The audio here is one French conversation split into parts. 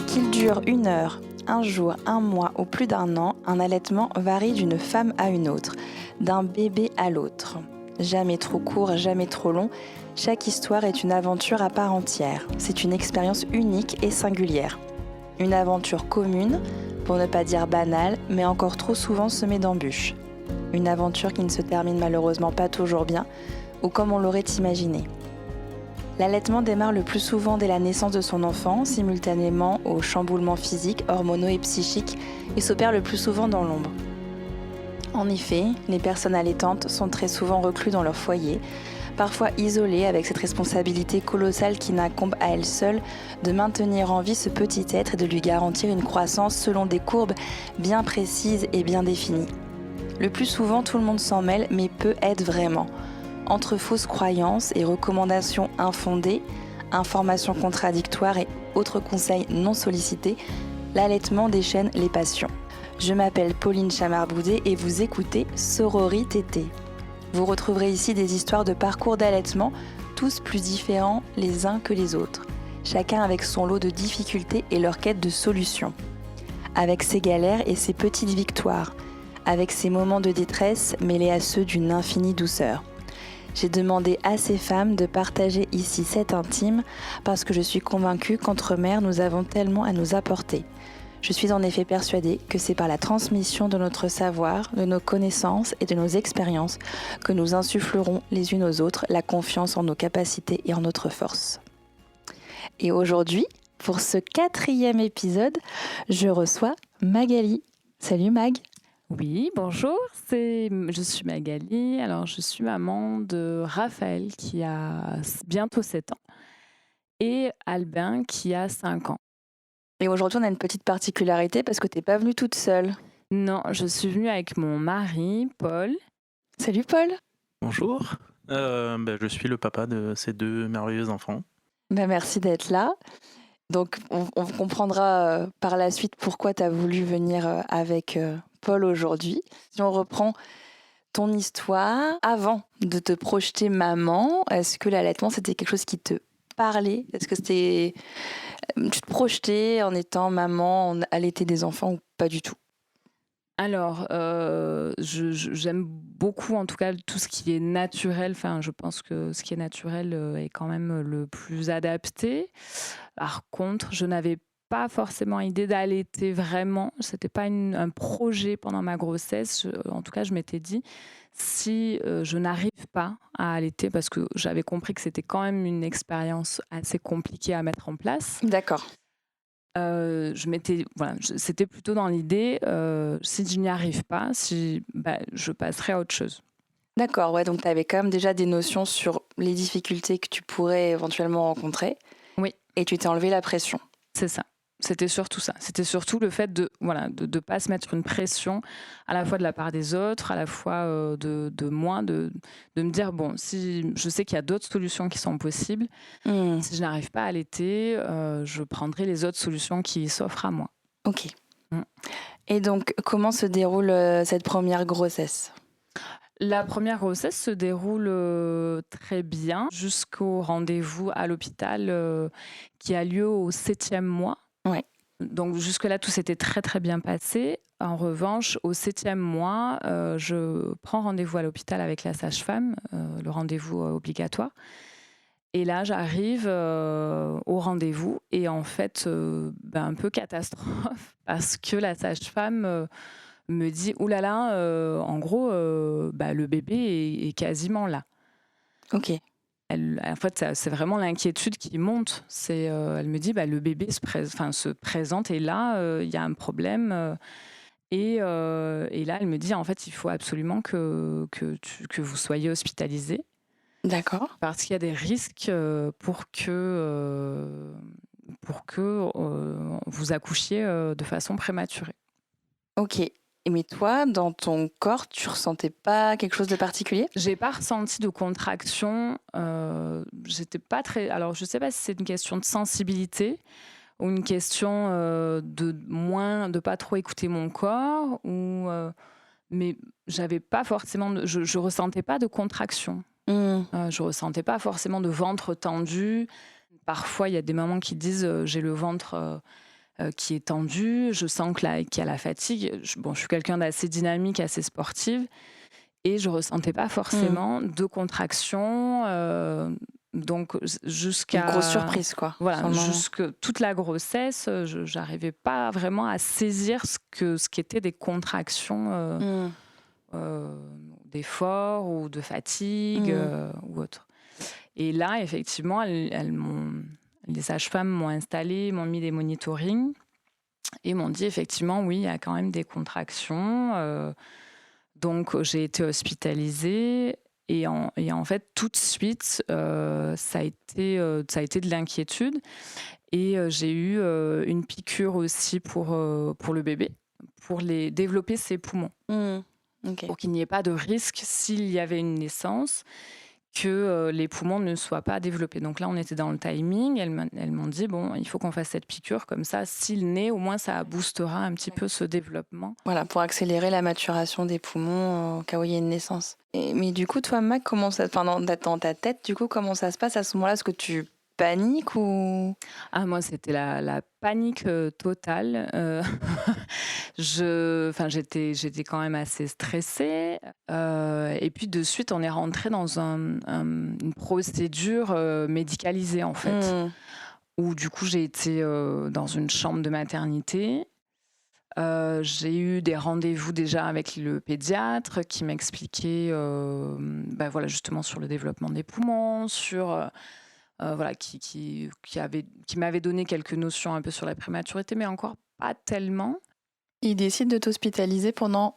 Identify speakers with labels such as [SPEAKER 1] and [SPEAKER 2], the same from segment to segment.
[SPEAKER 1] Qu'il dure 1 heure, un jour, un mois ou plus d'1 an, un allaitement varie d'une femme à une autre, d'un bébé à l'autre. Jamais trop court, jamais trop long, chaque histoire est une aventure à part entière. C'est une expérience unique et singulière. Une aventure commune, pour ne pas dire banale, mais encore trop souvent semée d'embûches. Une aventure qui ne se termine malheureusement pas toujours bien, ou comme on l'aurait imaginé. L'allaitement démarre le plus souvent dès la naissance de son enfant, simultanément aux chamboulements physiques, hormonaux et psychiques, et s'opère le plus souvent dans l'ombre. En effet, les personnes allaitantes sont très souvent recluses dans leur foyer, parfois isolées avec cette responsabilité colossale qui n'incombe à elles seules de maintenir en vie ce petit être et de lui garantir une croissance selon des courbes bien précises et bien définies. Le plus souvent, tout le monde s'en mêle, mais peu aide vraiment. Entre fausses croyances et recommandations infondées, informations contradictoires et autres conseils non sollicités, l'allaitement déchaîne les passions. Je m'appelle Pauline Chamard-Boudet et vous écoutez Sorori-Tété. Vous retrouverez ici des histoires de parcours d'allaitement, tous plus différents les uns que les autres, chacun avec son lot de difficultés et leur quête de solutions. Avec ses galères et ses petites victoires, avec ses moments de détresse mêlés à ceux d'une infinie douceur. J'ai demandé à ces femmes de partager ici cet intime parce que je suis convaincue qu'entre mères, nous avons tellement à nous apporter. Je suis en effet persuadée que c'est par la transmission de notre savoir, de nos connaissances et de nos expériences que nous insufflerons les unes aux autres la confiance en nos capacités et en notre force. Et aujourd'hui, pour ce 4e épisode, je reçois Magali. Salut Mag.
[SPEAKER 2] Oui, bonjour, je suis Magali. Alors, je suis maman de Raphaël qui a bientôt 7 ans et Albin qui a 5 ans.
[SPEAKER 1] Et aujourd'hui, on a une petite particularité parce que tu n'es pas venue toute seule.
[SPEAKER 2] Non, je suis venue avec mon mari, Paul.
[SPEAKER 1] Salut Paul.
[SPEAKER 3] Bonjour, je suis le papa de ces 2 merveilleux enfants.
[SPEAKER 1] Merci d'être là. Donc, on comprendra par la suite pourquoi tu as voulu venir avec Paul aujourd'hui. Si on reprend ton histoire, avant de te projeter maman, est-ce que l'allaitement, c'était quelque chose qui te parlait ? Est-ce que tu te projetais en étant maman, en allaiter des enfants ou pas du tout ?
[SPEAKER 2] Alors, j'aime beaucoup, en tout cas, tout ce qui est naturel. Enfin, je pense que ce qui est naturel est quand même le plus adapté. Par contre, je n'avais pas forcément idée d'allaiter vraiment. C'était pas un projet pendant ma grossesse. En tout cas, je m'étais dit, si je n'arrive pas à allaiter, parce que j'avais compris que c'était quand même une expérience assez compliquée à mettre en place.
[SPEAKER 1] D'accord.
[SPEAKER 2] C'était plutôt dans l'idée, si je n'y arrive pas, je passerai à autre chose.
[SPEAKER 1] D'accord, ouais, donc tu avais quand même déjà des notions sur les difficultés que tu pourrais éventuellement rencontrer.
[SPEAKER 2] Oui.
[SPEAKER 1] Et tu t'es enlevé la pression.
[SPEAKER 2] C'est ça. C'était surtout ça. C'était surtout le fait de pas se mettre une pression à la fois de la part des autres, à la fois de moi, de me dire, bon, si je sais qu'il y a d'autres solutions qui sont possibles, si je n'arrive pas à allaiter, je prendrai les autres solutions qui s'offrent à moi.
[SPEAKER 1] Ok. Et donc, comment se déroule cette première grossesse ?
[SPEAKER 2] La première grossesse se déroule très bien jusqu'au rendez-vous à l'hôpital qui a lieu au 7e mois.
[SPEAKER 1] Ouais.
[SPEAKER 2] Donc jusque-là, tout s'était très très bien passé. En revanche, au 7e mois, je prends rendez-vous à l'hôpital avec la sage-femme, le rendez-vous obligatoire. Et là, j'arrive au rendez-vous et en fait, un peu catastrophe parce que la sage-femme me dit « Ouh là là, en gros, le bébé est quasiment là ».
[SPEAKER 1] Ok.
[SPEAKER 2] En fait, c'est vraiment l'inquiétude qui monte. Elle me dit le bébé se présente et là, il y a un problème. Et là, elle me dit en fait, il faut absolument que vous soyez hospitalisé.
[SPEAKER 1] D'accord.
[SPEAKER 2] Parce qu'il y a des risques pour que vous accouchiez de façon prématurée.
[SPEAKER 1] Ok. Mais toi, dans ton corps, tu ressentais pas quelque chose de particulier ?
[SPEAKER 2] J'ai pas ressenti de contraction. J'étais pas très. Alors, je sais pas si c'est une question de sensibilité ou une question de pas trop écouter mon corps mais j'avais pas forcément. Je ressentais pas de contraction. Je ressentais pas forcément de ventre tendu. Parfois, il y a des mamans qui disent j'ai le ventre qui est tendu. Je sens qu'il y a la fatigue. Je suis quelqu'un d'assez dynamique, assez sportive. Et je ne ressentais pas forcément de contraction. Donc,
[SPEAKER 1] Une grosse surprise, quoi.
[SPEAKER 2] Voilà, toute la grossesse, je n'arrivais pas vraiment à saisir ce qu'étaient des contractions d'effort ou de fatigue ou autre. Et là, effectivement, les sages-femmes m'ont installée, m'ont mis des monitorings et m'ont dit effectivement, oui, il y a quand même des contractions. Donc, j'ai été hospitalisée et en fait, tout de suite, ça a été de l'inquiétude. Et j'ai eu une piqûre aussi pour le bébé, pour développer ses poumons.
[SPEAKER 1] Ok.
[SPEAKER 2] Pour qu'il n'y ait pas de risque s'il y avait une naissance, que les poumons ne soient pas développés. Donc là, on était dans le timing. Elles m'ont dit, bon, il faut qu'on fasse cette piqûre, comme ça, s'il naît, au moins, ça boostera un petit peu ce développement.
[SPEAKER 1] Voilà, pour accélérer la maturation des poumons au cas où il y a une naissance. Mais du coup, toi, Mac, dans ta tête, du coup, comment ça se passe à ce moment-là? Est-ce que tu paniques ou...
[SPEAKER 2] Moi, c'était la panique totale. J'étais quand même assez stressée. Et puis, de suite, on est rentré dans une procédure médicalisée, en fait. Où, du coup, j'ai été dans une chambre de maternité. J'ai eu des rendez-vous déjà avec le pédiatre qui m'expliquait justement sur le développement des poumons, sur... qui m'avait donné quelques notions un peu sur la prématurité, mais encore pas tellement.
[SPEAKER 1] Il décide de t'hospitaliser pendant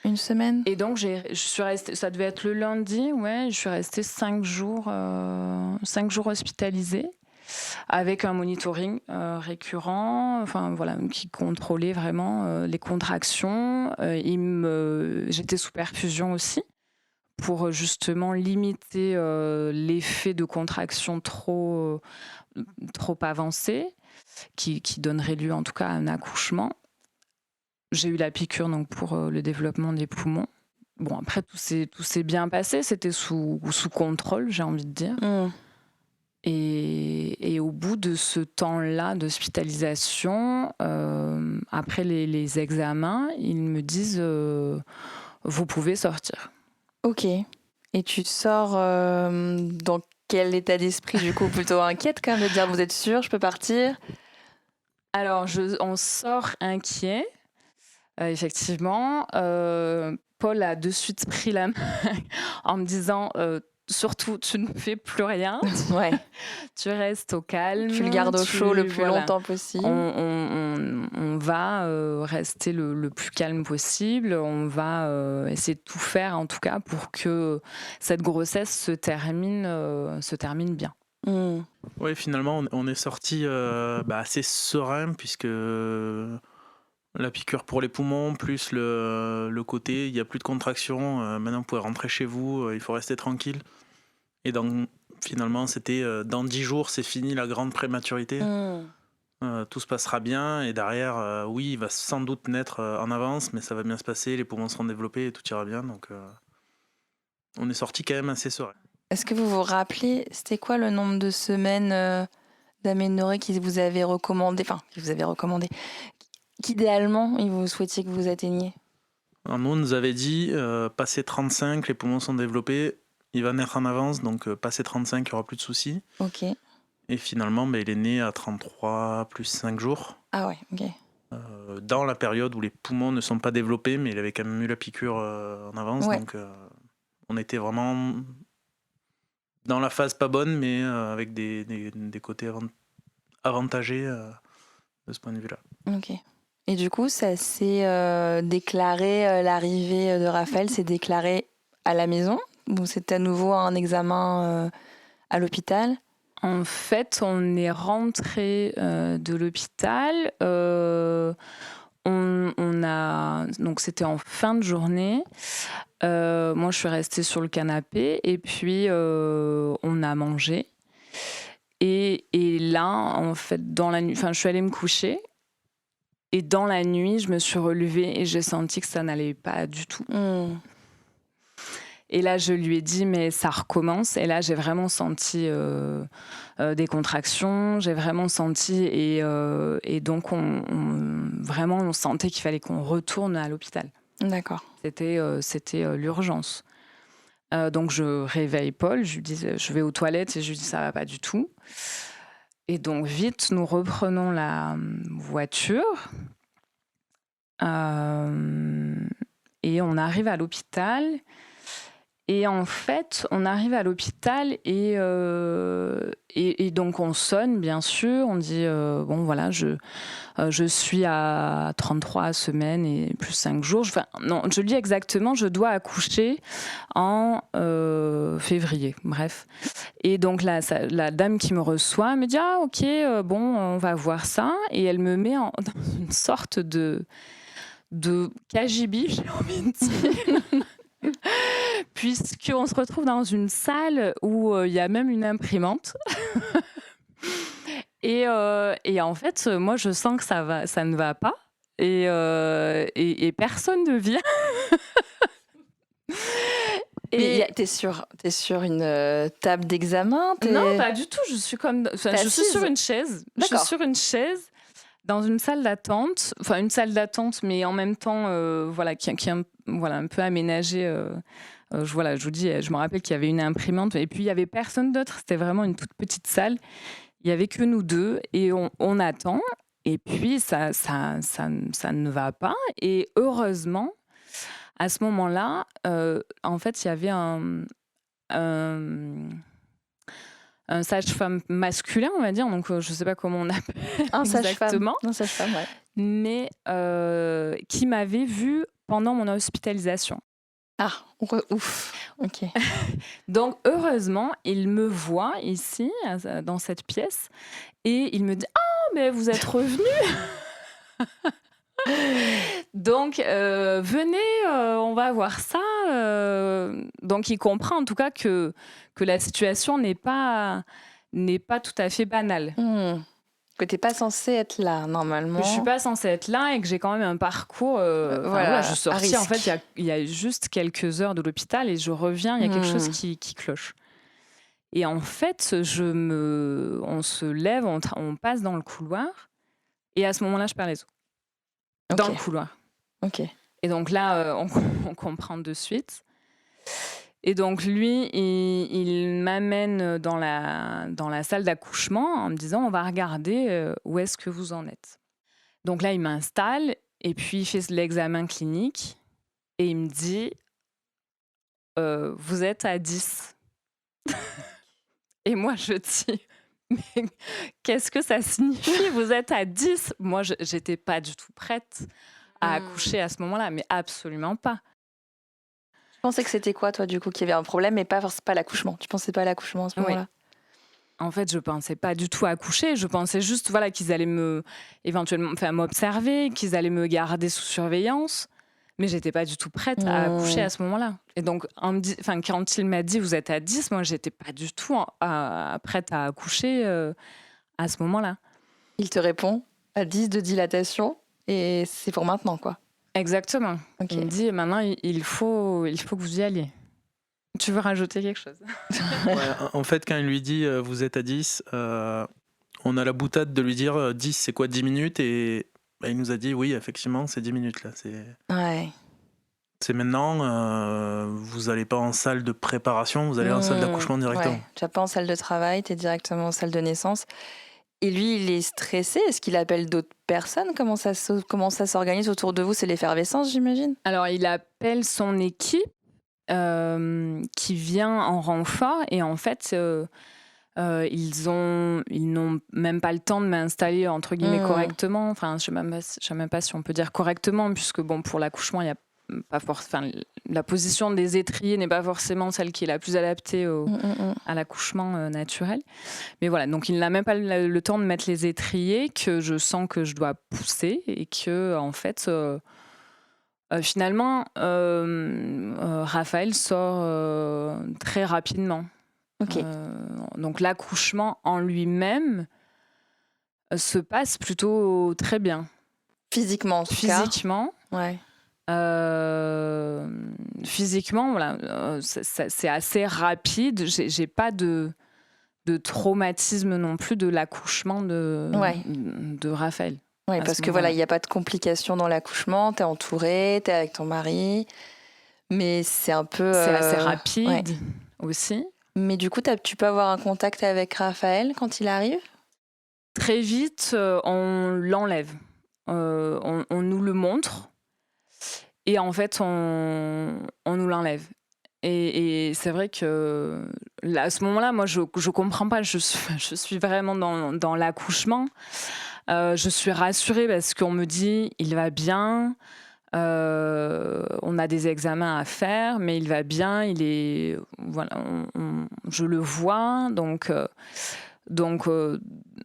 [SPEAKER 1] une semaine.
[SPEAKER 2] Et donc, je suis restée, ça devait être le lundi, je suis restée 5 jours hospitalisée, avec un monitoring récurrent, qui contrôlait vraiment les contractions. J'étais sous perfusion aussi, pour justement limiter l'effet de contraction trop avancé, qui donnerait lieu en tout cas à un accouchement. J'ai eu la piqûre donc, pour le développement des poumons. Bon, après, tout s'est bien passé, c'était sous contrôle, j'ai envie de dire. Et au bout de ce temps-là d'hospitalisation, après les examens, ils me disent vous pouvez sortir.
[SPEAKER 1] Ok. Et tu sors dans quel état d'esprit, du coup? Plutôt inquiète quand même de dire vous êtes sûre, je peux partir?
[SPEAKER 2] Alors, on sort inquiet, effectivement. Paul a de suite pris la main en me disant surtout, tu ne fais plus rien.
[SPEAKER 1] Ouais.
[SPEAKER 2] Tu restes au calme.
[SPEAKER 1] Tu le gardes au chaud le plus longtemps possible.
[SPEAKER 2] On va rester le plus calme possible. On va essayer de tout faire, en tout cas, pour que cette grossesse se termine bien.
[SPEAKER 3] Oui, finalement, on est sorti assez serein, puisque la piqûre pour les poumons, plus le côté, il n'y a plus de contraction, maintenant vous pouvez rentrer chez vous, il faut rester tranquille. Et donc, finalement, c'était dans 10 jours, c'est fini la grande prématurité. Tout se passera bien, et derrière, oui, il va sans doute naître en avance, mais ça va bien se passer, les poumons seront développés et tout ira bien. Donc, on est sorti quand même assez serein.
[SPEAKER 1] Est-ce que vous vous rappelez, c'était quoi le nombre de semaines d'aménorrhée qui vous avait recommandé, qu'idéalement, vous souhaitiez que vous atteigniez?
[SPEAKER 3] Alors, nous, on nous avait dit, passé 35, les poumons sont développés, il va naître en avance, donc passé 35, il n'y aura plus de soucis.
[SPEAKER 1] Ok.
[SPEAKER 3] Et finalement, il est né à 33 plus 5 jours.
[SPEAKER 1] Ah ouais, ok.
[SPEAKER 3] Dans la période où les poumons ne sont pas développés, mais il avait quand même eu la piqûre en avance. Ouais. Donc on était vraiment dans la phase pas bonne, mais avec des côtés avantagés de ce point de vue-là.
[SPEAKER 1] Ok. Et du coup, ça s'est déclaré, l'arrivée de Raphaël s'est déclarée à la maison? Ou c'est à nouveau un examen à l'hôpital?
[SPEAKER 2] En fait, on est rentré de l'hôpital. Donc c'était en fin de journée. Moi, je suis restée sur le canapé et puis on a mangé. Et là, en fait, dans la nuit, je suis allée me coucher. Et dans la nuit, je me suis relevée et j'ai senti que ça n'allait pas du tout. Et là, je lui ai dit, mais ça recommence. Et là, j'ai vraiment senti des contractions. J'ai vraiment senti. Et donc, vraiment, on sentait qu'il fallait qu'on retourne à l'hôpital.
[SPEAKER 1] D'accord.
[SPEAKER 2] C'était l'urgence. Donc, je réveille Paul. Je lui dis, je vais aux toilettes et je lui dis, ça va pas du tout. Et donc, vite, nous reprenons la voiture. Et on arrive à l'hôpital. Et en fait, on arrive à l'hôpital et donc on sonne, bien sûr. On dit, bon voilà, je suis à 33 semaines et plus 5 jours. Non, je le dis exactement, je dois accoucher en février, bref. Et donc la dame qui me reçoit me dit, ah ok, bon, on va voir ça. Et elle me met dans une sorte de cagibi, j'ai envie de dire. Puisqu'on se retrouve dans une salle où il y a même une imprimante. Et en fait, moi, je sens que ça ne va pas. Et personne ne vient.
[SPEAKER 1] Mais t'es sur une table d'examen?
[SPEAKER 2] Non, pas du tout. Je suis sur une chaise.
[SPEAKER 1] D'accord.
[SPEAKER 2] Je suis sur une chaise dans une salle d'attente. Enfin, une salle d'attente, mais en même temps, voilà, qui est un peu aménagée. Je vous dis, je me rappelle qu'il y avait une imprimante et puis il y avait personne d'autre. C'était vraiment une toute petite salle. Il y avait que nous deux et on attend. Et puis ça ne va pas. Et heureusement, à ce moment-là, en fait, il y avait un sage-femme masculin, on va dire. Donc, je ne sais pas comment on appelle exactement.
[SPEAKER 1] Un sage-femme, ouais.
[SPEAKER 2] Mais qui m'avait vue pendant mon hospitalisation.
[SPEAKER 1] Ah, ouf, ok.
[SPEAKER 2] Donc, heureusement, il me voit ici, dans cette pièce, et il me dit « Ah, mais vous êtes revenu !» Donc, venez, on va voir ça. Donc, il comprend en tout cas que la situation n'est pas tout à fait banale.
[SPEAKER 1] Que tu n'es pas censée être là, normalement.
[SPEAKER 2] Que je ne suis pas censée être là et que j'ai quand même un parcours... voilà, je suis sortie, en fait, il y a juste quelques heures de l'hôpital et je reviens, il y a quelque chose qui cloche. Et en fait, on se lève, on passe dans le couloir et à ce moment-là, je perds les os. Dans le couloir.
[SPEAKER 1] Ok.
[SPEAKER 2] Et donc là, on comprend de suite. Et donc lui, il m'amène dans la salle d'accouchement en me disant, on va regarder où est-ce que vous en êtes. Donc là, il m'installe et puis il fait l'examen clinique et il me dit, vous êtes à 10. Et moi, je dis, mais qu'est-ce que ça signifie, vous êtes à 10? Moi, j'étais pas du tout prête à accoucher à ce moment-là, mais absolument pas.
[SPEAKER 1] Tu pensais que c'était quoi, toi, du coup, qu'il y avait un problème, mais pas l'accouchement? Tu pensais pas à l'accouchement à ce moment-là?
[SPEAKER 2] En fait, je pensais pas du tout à accoucher. Je pensais juste, voilà, qu'ils allaient éventuellement m'observer, qu'ils allaient me garder sous surveillance. Mais j'étais pas du tout prête à accoucher à ce moment-là. Et donc, quand il m'a dit, vous êtes à 10, moi, j'étais pas du tout prête à accoucher à ce moment-là. Il
[SPEAKER 1] te répond, à 10 de dilatation, et c'est pour maintenant, quoi.
[SPEAKER 2] Exactement. Okay. Il me dit, maintenant, il faut que vous y alliez. Tu veux rajouter quelque chose?
[SPEAKER 3] Ouais, en fait, quand il lui dit, vous êtes à 10, on a la boutade de lui dire, 10, c'est quoi, 10 minutes? Et il nous a dit, oui, effectivement, c'est 10 minutes, là. C'est maintenant, vous n'allez pas en salle de préparation, vous allez en salle d'accouchement directement.
[SPEAKER 1] Ouais. Tu n'as pas en salle de travail, tu es directement en salle de naissance. Et lui, il est stressé. Est-ce qu'il appelle d'autres personnes? Comment ça s'organise autour de vous? C'est l'effervescence, j'imagine?
[SPEAKER 2] Alors, il appelle son équipe qui vient en renfort. Et en fait, ils n'ont même pas le temps de m'installer, entre guillemets, correctement. Enfin, je ne sais même pas si on peut dire correctement, puisque bon, pour l'accouchement, il y a la position des étriers n'est pas forcément celle qui est la plus adaptée à l'accouchement naturel. Mais voilà, donc il n'a même pas le temps de mettre les étriers, que je sens que je dois pousser et que, en fait, finalement, Raphaël sort très rapidement.
[SPEAKER 1] Okay.
[SPEAKER 2] Donc l'accouchement en lui-même se passe plutôt très bien.
[SPEAKER 1] Physiquement, en tout cas.
[SPEAKER 2] Physiquement.
[SPEAKER 1] Ouais.
[SPEAKER 2] Physiquement, voilà, c'est assez rapide. J'ai pas de traumatisme non plus de l'accouchement
[SPEAKER 1] Ouais.
[SPEAKER 2] de Raphaël.
[SPEAKER 1] Oui,
[SPEAKER 2] À
[SPEAKER 1] parce
[SPEAKER 2] ce
[SPEAKER 1] que voilà,
[SPEAKER 2] moment-là.
[SPEAKER 1] il n'y a pas de complications dans l'accouchement, t'es entourée, t'es avec ton mari, mais c'est un peu...
[SPEAKER 2] C'est assez
[SPEAKER 1] ouais.
[SPEAKER 2] rapide aussi.
[SPEAKER 1] Mais du coup, tu peux avoir un contact avec Raphaël quand il arrive?
[SPEAKER 2] Très vite, on l'enlève. On nous le montre et en fait, on nous l'enlève. Et c'est vrai que là, à ce moment-là, moi, je comprends pas. Je suis vraiment dans l'accouchement. Je suis rassurée parce qu'on me dit il va bien. On a des examens à faire, mais il va bien. Il est voilà, je le vois. Donc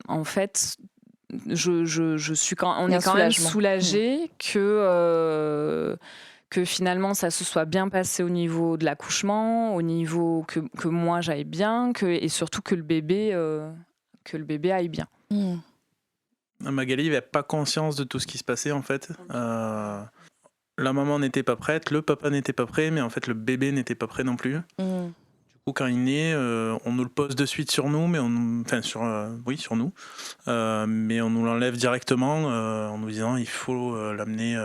[SPEAKER 2] en fait, je suis on
[SPEAKER 1] Il y a
[SPEAKER 2] est
[SPEAKER 1] un
[SPEAKER 2] quand même
[SPEAKER 1] soulagement.
[SPEAKER 2] soulagé que finalement ça se soit bien passé au niveau de l'accouchement, au niveau que moi j'aille bien, et surtout que le bébé aille bien.
[SPEAKER 1] Mm.
[SPEAKER 3] Magali n'avait pas conscience de tout ce qui se passait en fait. La maman n'était pas prête, le papa n'était pas prêt, mais en fait le bébé n'était pas prêt non plus.
[SPEAKER 1] Mm.
[SPEAKER 3] Du coup, quand il naît, on nous le pose de suite sur nous, mais sur nous, mais on nous l'enlève directement en nous disant il faut l'amener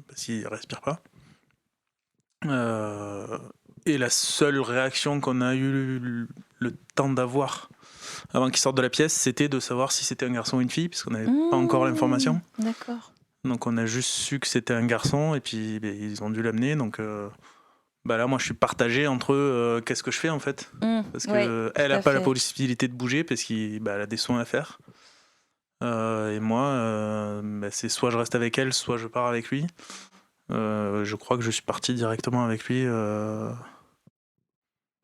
[SPEAKER 3] parce qu'il respire pas. Et la seule réaction qu'on a eu le temps d'avoir avant qu'il sorte de la pièce, c'était de savoir si c'était un garçon ou une fille, puisqu'on n'avait pas encore l'information.
[SPEAKER 1] D'accord.
[SPEAKER 3] Donc on a juste su que c'était un garçon, et puis ils ont dû l'amener. Donc là, moi, je suis partagé entre qu'est-ce que je fais en fait, parce que elle n'a pas la possibilité de bouger parce qu'elle a des soins à faire. Et moi, c'est soit je reste avec elle, soit je pars avec lui. Je crois que je suis parti directement avec lui.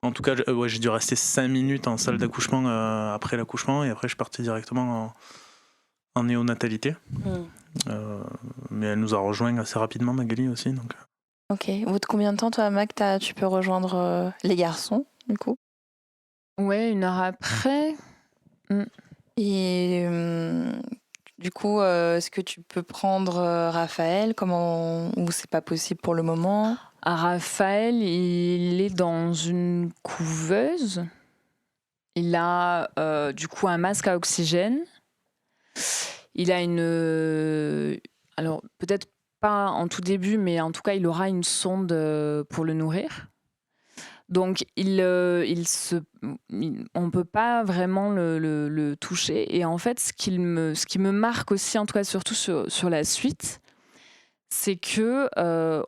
[SPEAKER 3] En tout cas, j'ai dû rester 5 minutes en salle d'accouchement après l'accouchement, et après je suis parti directement en néonatalité. Mais elle nous a rejoint assez rapidement, Magali aussi. Donc.
[SPEAKER 1] Ok. Au bout de combien de temps, toi, Mac, tu peux rejoindre les garçons, du coup?
[SPEAKER 2] Ouais, 1 heure après.
[SPEAKER 1] Et du coup, est-ce que tu peux prendre Raphaël? Ou c'est pas possible pour le moment?
[SPEAKER 2] Raphaël, il est dans une couveuse. Il a du coup un masque à oxygène. Il a alors peut-être pas en tout début, mais en tout cas, il aura une sonde pour le nourrir. Donc, on ne peut pas vraiment le toucher. Et en fait, ce qui me marque aussi, en tout cas surtout sur la suite, c'est que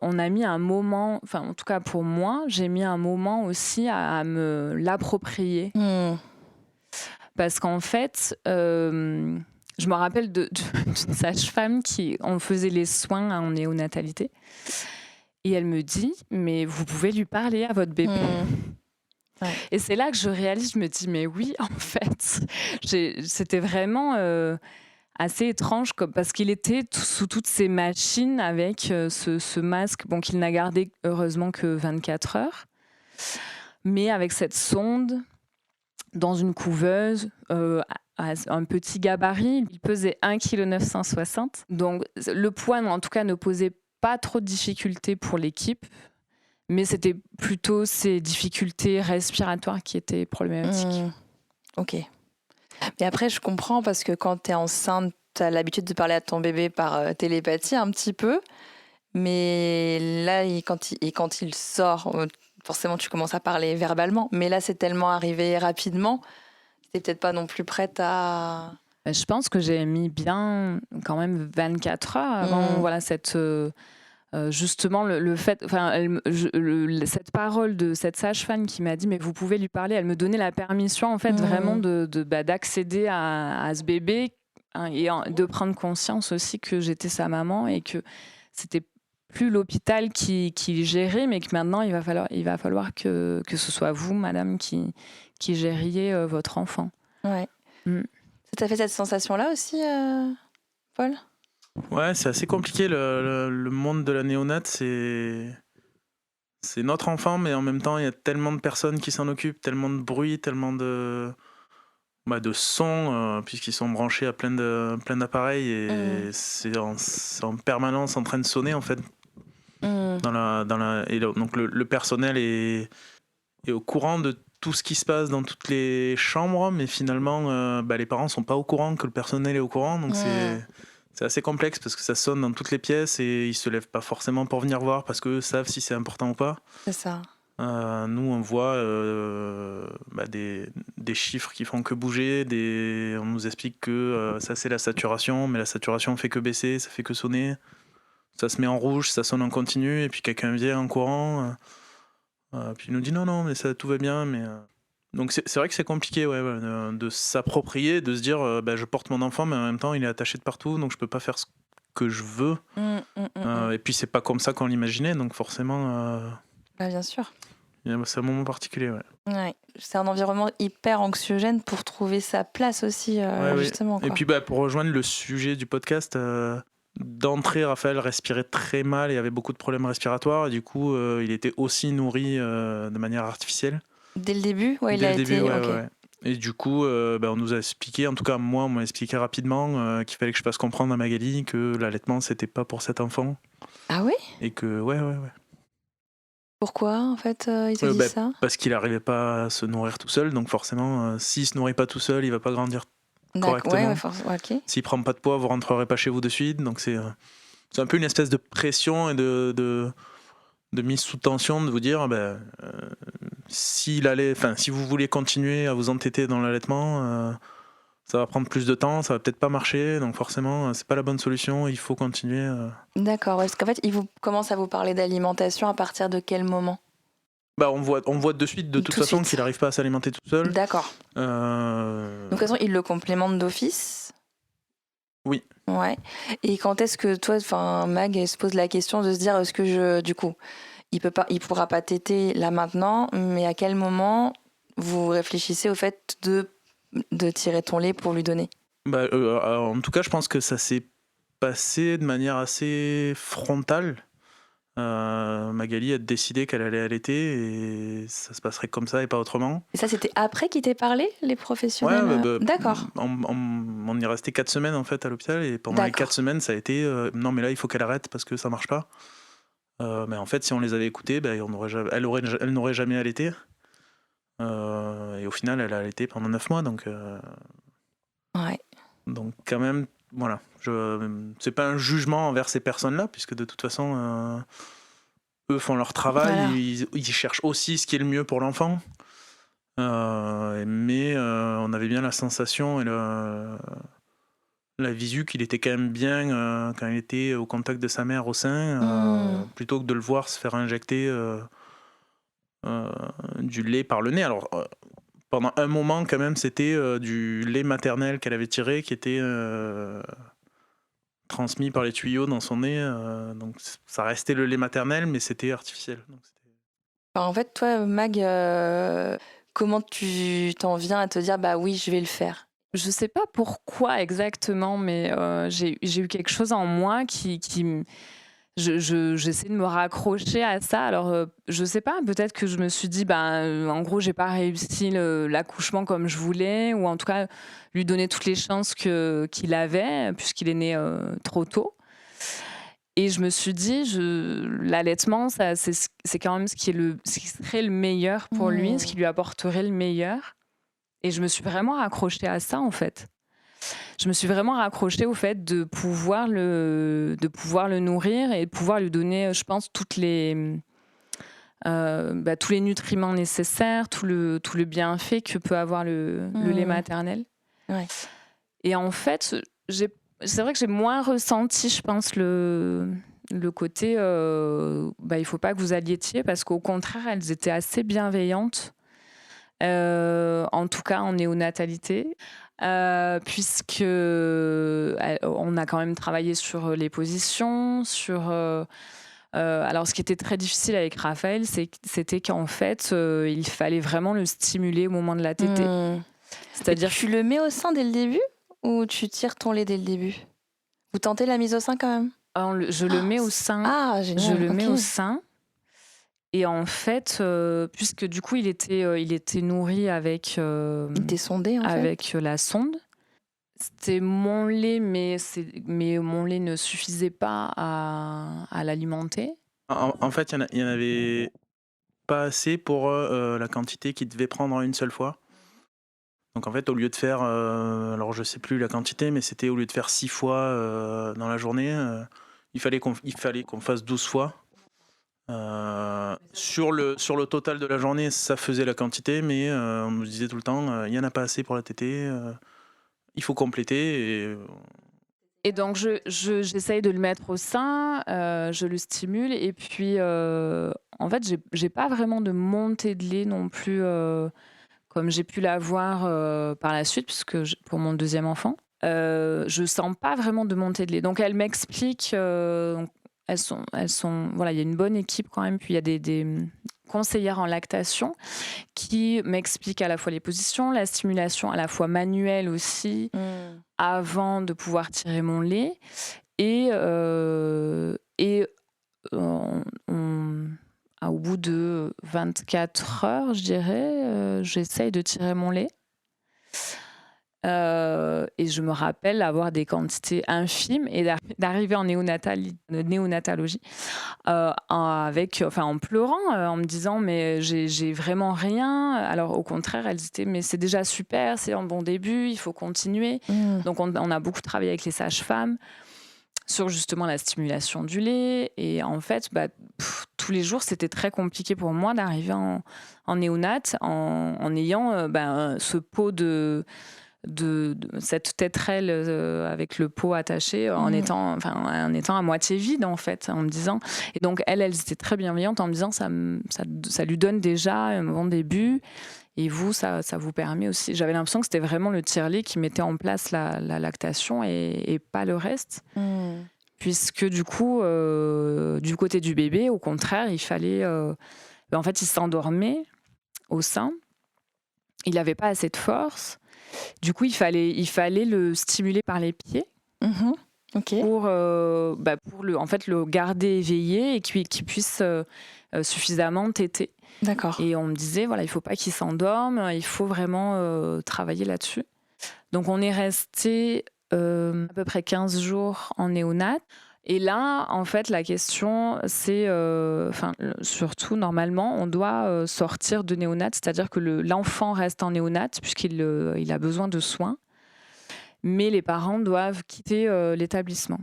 [SPEAKER 2] on a mis un moment, enfin en tout cas pour moi, j'ai mis un moment aussi à me l'approprier. Parce qu'en fait, je me rappelle d'une sage-femme on faisait les soins en néonatalité. Et elle me dit, mais vous pouvez lui parler à votre bébé.
[SPEAKER 1] Ouais.
[SPEAKER 2] Et c'est là que je réalise, je me dis, mais oui, en fait, c'était vraiment assez étrange, parce qu'il était sous toutes ces machines avec ce masque, qu'il n'a gardé heureusement que 24 heures, mais avec cette sonde dans une couveuse, à un petit gabarit. Il pesait 1,960 kg. Donc le poids, en tout cas, ne posait pas trop de difficultés pour l'équipe, mais c'était plutôt ces difficultés respiratoires qui étaient problématiques.
[SPEAKER 1] Ok. Mais après, je comprends, parce que quand tu es enceinte, tu as l'habitude de parler à ton bébé par télépathie un petit peu. Mais là, quand il sort, forcément, tu commences à parler verbalement. Mais là, c'est tellement arrivé rapidement, tu n'es peut-être pas non plus prête à...
[SPEAKER 2] Je pense que j'ai mis bien quand même 24 heures avant cette... justement, le fait, cette parole de cette sage-femme qui m'a dit mais vous pouvez lui parler, elle me donnait la permission en fait vraiment d'accéder à ce bébé, hein, et de prendre conscience aussi que j'étais sa maman et que c'était plus l'hôpital qui gérait, mais que maintenant il va falloir que ce soit vous, madame, qui gériez votre enfant.
[SPEAKER 1] Ouais. Ça t'a fait cette sensation-là aussi, Paul ?
[SPEAKER 3] Ouais, c'est assez compliqué le monde de la néonate, c'est notre enfant, mais en même temps il y a tellement de personnes qui s'en occupent, tellement de bruit, tellement de sons, puisqu'ils sont branchés à plein d'appareils, et c'est en permanence en train de sonner en fait. Donc le personnel est au courant de tout ce qui se passe dans toutes les chambres, mais finalement, les parents sont pas au courant que le personnel est au courant, donc c'est assez complexe parce que ça sonne dans toutes les pièces et ils se lèvent pas forcément pour venir voir parce qu'eux savent si c'est important ou pas.
[SPEAKER 1] C'est ça.
[SPEAKER 3] Nous, on voit des chiffres qui font que bouger, on nous explique que ça c'est la saturation, mais la saturation fait que baisser, ça fait que sonner. Ça se met en rouge, ça sonne en continu, et puis quelqu'un vient en courant, puis il nous dit non, mais ça tout va bien. Donc c'est vrai que c'est compliqué de s'approprier, de se dire je porte mon enfant, mais en même temps il est attaché de partout, donc je peux pas faire ce que je veux. Et puis c'est pas comme ça qu'on l'imaginait, donc forcément.
[SPEAKER 1] Bien sûr.
[SPEAKER 3] C'est un moment particulier,
[SPEAKER 1] Ouais. C'est un environnement hyper anxiogène pour trouver sa place aussi, justement. Quoi.
[SPEAKER 3] Et puis pour rejoindre le sujet du podcast, d'entrée, Raphaël respirait très mal et avait beaucoup de problèmes respiratoires. Et du coup, il était aussi nourri de manière artificielle.
[SPEAKER 1] Dès le début,
[SPEAKER 3] Dès le début, ouais. Et du coup, on nous a expliqué, en tout cas moi, on m'a expliqué rapidement qu'il fallait que je fasse comprendre à Magali que l'allaitement, c'était pas pour cet enfant.
[SPEAKER 1] Ah oui ?
[SPEAKER 3] Et que, ouais.
[SPEAKER 1] Pourquoi, en fait, ils te disent ça ?
[SPEAKER 3] Parce qu'il n'arrivait pas à se nourrir tout seul, donc forcément, s'il se nourrit pas tout seul, il va pas grandir correctement.
[SPEAKER 1] Ok.
[SPEAKER 3] S'il prend pas de poids, vous rentrerez pas chez vous de suite. Donc c'est un peu une espèce de pression et de mise sous tension de vous dire si vous voulez continuer à vous entêter dans l'allaitement, ça va prendre plus de temps, ça va peut-être pas marcher, donc forcément c'est pas la bonne solution, il faut continuer.
[SPEAKER 1] D'accord, parce qu'en fait ils commencent à vous parler d'alimentation à partir de quel moment ?
[SPEAKER 3] On voit de suite de toute façon qu'il n'arrive pas à s'alimenter tout seul.
[SPEAKER 1] D'accord. Donc de toute façon il le complémente d'office ?
[SPEAKER 3] Oui.
[SPEAKER 1] Ouais. Et quand est-ce que toi, Mag, elle se pose la question de se dire est-ce que du coup, il pourra pas téter là maintenant, mais à quel moment vous réfléchissez au fait de tirer ton lait pour lui donner ?
[SPEAKER 3] En tout cas, je pense que ça s'est passé de manière assez frontale. Magali a décidé qu'elle allait allaiter et ça se passerait comme ça et pas autrement.
[SPEAKER 1] Et ça, c'était après qu'ils t'aient parlé, les professionnels ? D'accord.
[SPEAKER 3] On y est resté 4 semaines en fait à l'hôpital et pendant les 4 semaines, ça a été non, mais là il faut qu'elle arrête parce que ça marche pas. Mais en fait, si on les avait écoutés, elle n'aurait jamais allaité. Et au final, elle a allaité pendant 9 mois, donc.
[SPEAKER 1] Ouais.
[SPEAKER 3] Donc quand même, voilà. C'est pas un jugement envers ces personnes-là, puisque de toute façon, eux font leur travail, voilà. Ils cherchent aussi ce qui est le mieux pour l'enfant. Mais on avait bien la sensation et la visu qu'il était quand même bien quand il était au contact de sa mère au sein, plutôt que de le voir se faire injecter du lait par le nez. Alors, pendant un moment, quand même, c'était du lait maternel qu'elle avait tiré, qui était transmis par les tuyaux dans son nez. Donc, ça restait le lait maternel, mais c'était artificiel. Donc,
[SPEAKER 1] en fait, toi, Mag, comment tu t'en viens à te dire « oui, je vais le faire ».
[SPEAKER 2] Je sais pas pourquoi exactement, mais j'ai eu quelque chose en moi qui j'essaie de me raccrocher à ça. Alors, je sais pas, peut-être que je me suis dit, en gros, j'ai pas réussi l'accouchement comme je voulais, ou en tout cas, lui donner toutes les chances qu'il avait, puisqu'il est né trop tôt. Et je me suis dit, l'allaitement, c'est quand même ce qui serait le meilleur pour lui, ce qui lui apporterait le meilleur. Et je me suis vraiment raccrochée à ça, en fait. Je me suis vraiment raccrochée au fait de pouvoir le nourrir et de pouvoir lui donner, je pense, tous les nutriments nécessaires, tout le bienfait que peut avoir le lait maternel.
[SPEAKER 1] Ouais.
[SPEAKER 2] Et en fait, c'est vrai que j'ai moins ressenti, je pense, le côté il ne faut pas que vous allaitiez, parce qu'au contraire, elles étaient assez bienveillantes. En tout cas en néonatalité, puisque on a quand même travaillé sur les positions, alors ce qui était très difficile avec Raphaël, c'était qu'en fait il fallait vraiment le stimuler au moment de la tétée. C'est-à-dire
[SPEAKER 1] tu le mets au sein dès le début ou tu tires ton lait dès le début ? Vous tentez la mise au sein quand même ?
[SPEAKER 2] Je le mets au sein.
[SPEAKER 1] Ah, génial.
[SPEAKER 2] Je le mets au sein. Et en fait, puisque du coup, il était nourri avec...
[SPEAKER 1] il était sondé,
[SPEAKER 2] avec la sonde. C'était mon lait, mais mon lait ne suffisait pas à l'alimenter.
[SPEAKER 3] En fait, il y en avait pas assez pour la quantité qu'il devait prendre en une seule fois. Donc en fait, au lieu de faire, alors je sais plus la quantité, mais c'était au lieu de faire 6 fois dans la journée, il fallait qu'on fasse 12 fois. Sur le total de la journée, ça faisait la quantité, mais on nous disait tout le temps, il n'y en a pas assez pour la tétée, il faut compléter.
[SPEAKER 2] Et donc j'essaye de le mettre au sein, je le stimule et puis, en fait, j'ai pas vraiment de montée de lait non plus, comme j'ai pu l'avoir, par la suite puisque pour mon deuxième enfant. Je sens pas vraiment de montée de lait. Donc elle m'explique, donc elles sont voilà, il y a une bonne équipe quand même, puis il y a des conseillères en lactation qui m'expliquent à la fois les positions, la stimulation à la fois manuelle aussi,
[SPEAKER 1] Mmh.
[SPEAKER 2] avant de pouvoir tirer mon lait et on au bout de 24 heures, je dirais, j'essaye de tirer mon lait. Et je me rappelle avoir des quantités infimes et d'arriver en néonatologie, en pleurant, en me disant: «Mais j'ai vraiment rien». Alors au contraire, elles étaient: «Mais c'est déjà super, c'est un bon début, il faut continuer».
[SPEAKER 1] Mmh.
[SPEAKER 2] Donc on a beaucoup travaillé avec les sages-femmes sur justement la stimulation du lait et en fait, tous les jours, c'était très compliqué pour moi d'arriver en néonat en ayant, ce pot de cette tétrelle, avec le pot attaché, en
[SPEAKER 1] Mmh.
[SPEAKER 2] étant à moitié vide, en fait, en me disant et donc elles étaient très bienveillantes en me disant: «Ça lui donne déjà un bon début et vous, ça vous permet aussi». J'avais l'impression que c'était vraiment le tiers-lait qui mettait en place la lactation et pas le reste.
[SPEAKER 1] Mmh.
[SPEAKER 2] Puisque du coup, du côté du bébé, au contraire, il fallait, en fait, il s'endormait au sein, il avait pas assez de force. Du coup, il fallait le stimuler par les pieds
[SPEAKER 1] Mmh. OK.
[SPEAKER 2] pour en fait, le garder éveillé et qu'il puisse, suffisamment téter
[SPEAKER 1] D'accord.
[SPEAKER 2] et on me disait: «Voilà, il faut pas qu'il s'endorme, il faut vraiment, travailler là-dessus». Donc on est resté à peu près 15 jours en néonat et là, en fait, la question c'est, surtout normalement, on doit, sortir de néonat, c'est-à-dire que l'enfant reste en néonat puisqu'il a besoin de soins, mais les parents doivent quitter, l'établissement.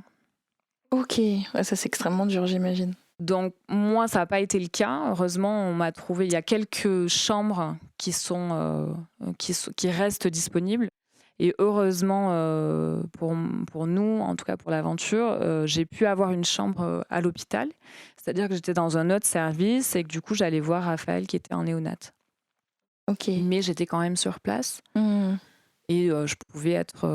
[SPEAKER 1] OK. Ouais, ça, c'est extrêmement dur, j'imagine.
[SPEAKER 2] Donc moi, ça n'a pas été le cas. Heureusement, on m'a trouvé il y a quelques chambres qui restent disponibles. Et heureusement, pour nous, en tout cas pour l'aventure, j'ai pu avoir une chambre, à l'hôpital. C'est-à-dire que j'étais dans un autre service et que du coup, j'allais voir Raphaël qui était en néonat.
[SPEAKER 1] OK.
[SPEAKER 2] Mais j'étais quand même sur place
[SPEAKER 1] Mmh.
[SPEAKER 2] et je pouvais être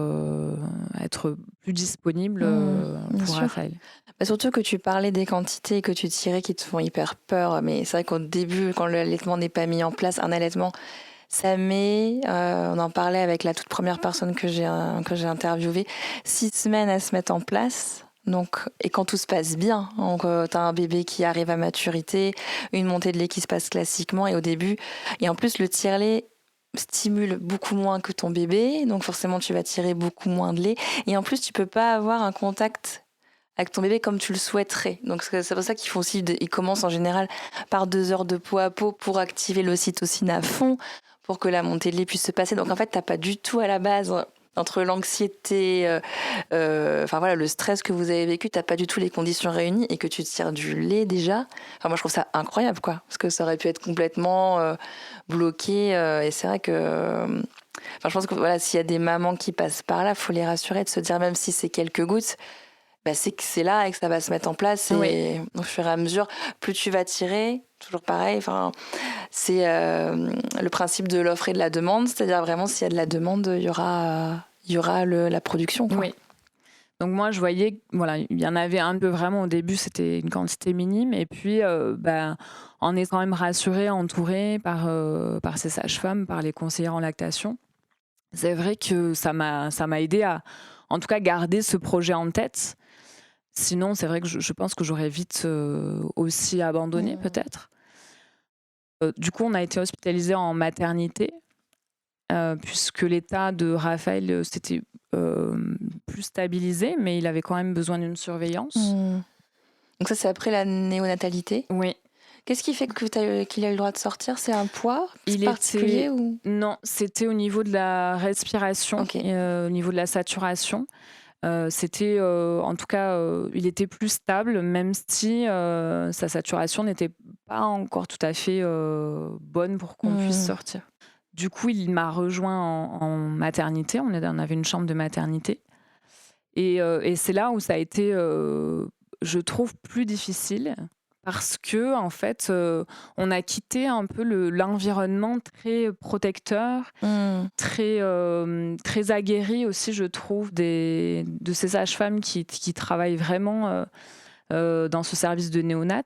[SPEAKER 2] plus disponible,
[SPEAKER 1] Mmh. Bien
[SPEAKER 2] pour
[SPEAKER 1] sûr.
[SPEAKER 2] Raphaël.
[SPEAKER 1] Bah, surtout que tu parlais des quantités que tu tirais qui te font hyper peur, mais c'est vrai qu'au début, quand l'allaitement n'est pas mis en place, un allaitement, ça met, on en parlait avec la toute première personne que j'ai interviewée, 6 semaines à se mettre en place. Donc, et quand tout se passe bien, donc tu as un bébé qui arrive à maturité, une montée de lait qui se passe classiquement et au début, et en plus le tire-lait stimule beaucoup moins que ton bébé, donc forcément tu vas tirer beaucoup moins de lait, et en plus tu peux pas avoir un contact avec ton bébé comme tu le souhaiterais. Donc c'est pour ça qu'ils font aussi, ils commencent en général par 2 heures de peau à peau pour activer l'ocytocine à fond, pour que la montée de lait puisse se passer. Donc en fait, t'as pas du tout à la base, entre l'anxiété, enfin voilà, le stress que vous avez vécu, t'as pas du tout les conditions réunies et que tu tires du lait déjà. Enfin moi je trouve ça incroyable quoi, parce que ça aurait pu être complètement bloqué. Et c'est vrai que enfin, je pense que voilà, s'il y a des mamans qui passent par là, faut les rassurer, de se dire même si c'est quelques gouttes, bah, c'est que c'est là et que ça va se mettre en place.
[SPEAKER 2] Oui.
[SPEAKER 1] Et au fur et à mesure, plus tu vas tirer, toujours pareil. Enfin, c'est le principe de l'offre et de la demande. C'est-à-dire vraiment, s'il y a de la demande, il y aura la production, quoi.
[SPEAKER 2] Oui. Donc moi, je voyais, voilà, il y en avait un peu vraiment au début, c'était une quantité minime. Et puis, en étant quand même rassurée, entourée par ces sages-femmes, par les conseillères en lactation, c'est vrai que ça m'a aidé à, en tout cas, garder ce projet en tête. Sinon, c'est vrai que je pense que j'aurais vite aussi abandonné,
[SPEAKER 1] Mmh.
[SPEAKER 2] peut-être. Du coup, on a été hospitalisés en maternité, puisque l'état de Raphaël s'était plus stabilisé, mais il avait quand même besoin d'une surveillance.
[SPEAKER 1] Mmh. Donc ça, c'est après la néonatalité.
[SPEAKER 2] Oui.
[SPEAKER 1] Qu'est-ce qui fait qu'il a eu le droit de sortir? C'est un poids
[SPEAKER 2] Il
[SPEAKER 1] particulier
[SPEAKER 2] était...
[SPEAKER 1] ou...
[SPEAKER 2] Non, c'était au niveau de la respiration,
[SPEAKER 1] Ok.
[SPEAKER 2] au niveau de la saturation. C'était, en tout cas, il était plus stable, même si sa saturation n'était pas encore tout à fait bonne pour qu'on puisse sortir. Du coup, il m'a rejoint en maternité. On avait une chambre de maternité. Et c'est là où ça a été, je trouve, plus difficile. Parce que, en fait, on a quitté un peu l'environnement très protecteur, très, très aguerri aussi, je trouve, de ces sages-femmes qui travaillent vraiment dans ce service de néonat,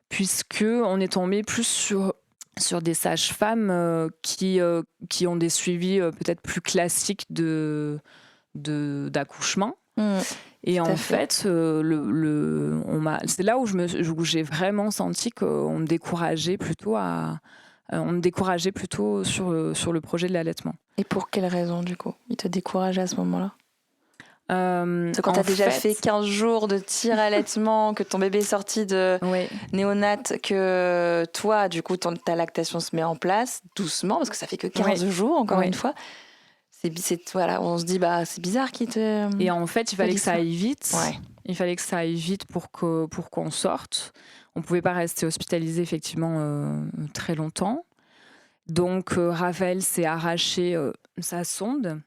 [SPEAKER 2] puisqu'on est tombé plus sur des sages-femmes qui ont des suivis peut-être plus classiques d'accouchement. Et en fait, c'est là où j'ai vraiment senti qu'on me décourageait plutôt sur le projet de l'allaitement.
[SPEAKER 1] Et pour quelle raison, du coup? Il te décourageait à ce moment-là? Quand tu as déjà fait 15 jours de tir allaitement, que ton bébé est sorti de néonat, que toi, du coup, ta lactation se met en place doucement, parce que ça fait que 15 jours, encore une fois. Voilà, on se dit, c'est bizarre qu'il te...
[SPEAKER 2] Et en fait, il fallait que ça aille vite.
[SPEAKER 1] Ouais.
[SPEAKER 2] Il fallait que ça aille vite pour qu'on sorte. On ne pouvait pas rester hospitalisé, effectivement, très longtemps. Donc, Raphaël s'est arraché sa sonde.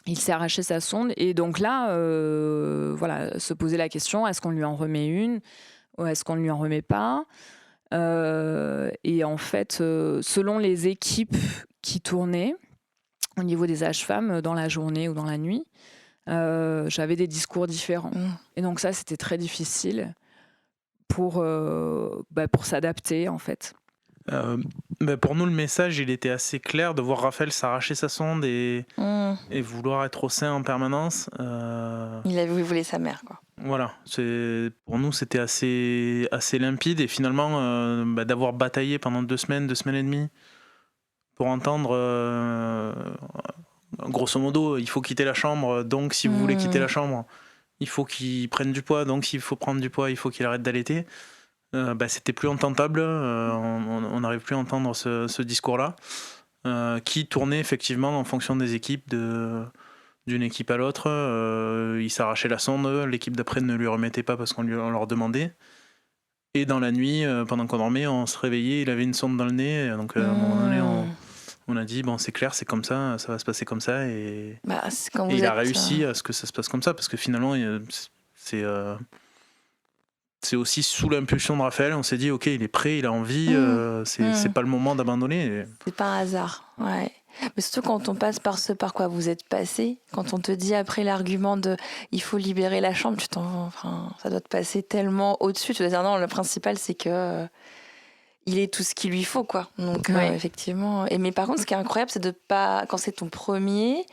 [SPEAKER 2] Il s'est arraché sa sonde. Et donc là, se poser la question, est-ce qu'on lui en remet une ou est-ce qu'on ne lui en remet pas? Et en fait, selon les équipes qui tournaient, au niveau des sages-femmes, dans la journée ou dans la nuit, j'avais des discours différents. Et donc ça, c'était très difficile pour s'adapter, en fait.
[SPEAKER 3] Pour nous, le message, il était assez clair de voir Raphaël s'arracher sa sonde et vouloir être au sein en permanence.
[SPEAKER 1] Il voulait sa mère, quoi.
[SPEAKER 3] Voilà, pour nous, c'était assez limpide. Et finalement, d'avoir bataillé pendant 2 semaines et demie, pour entendre, grosso modo, il faut quitter la chambre, donc si vous voulez quitter la chambre, il faut qu'il prenne du poids, donc s'il faut prendre du poids, il faut qu'il arrête d'allaiter. C'était plus entendable, on n'arrive plus à entendre ce discours-là, qui tournait effectivement en fonction des équipes, d'une équipe à l'autre. Il s'arrachait la sonde, l'équipe d'après ne lui remettait pas parce qu'on leur demandait. Et dans la nuit, pendant qu'on dormait, on se réveillait, il avait une sonde dans le nez. Donc à un moment donné, on a dit, bon, c'est clair, c'est comme ça va se passer comme ça. Et il a réussi à ce que ça se passe comme ça, parce que finalement, c'est aussi sous l'impulsion de Raphaël, on s'est dit, ok, il est prêt, il a envie, c'est pas le moment d'abandonner.
[SPEAKER 1] C'est pas un hasard, ouais. Mais surtout quand on passe par ce par quoi vous êtes passé, quand on te dit après l'argument de il faut libérer la chambre, ça doit te passer tellement au-dessus. Tu dois dire non, le principal c'est que il est tout ce qu'il lui faut, quoi. Donc effectivement. Mais par contre, ce qui est incroyable, c'est de pas, quand c'est ton premier,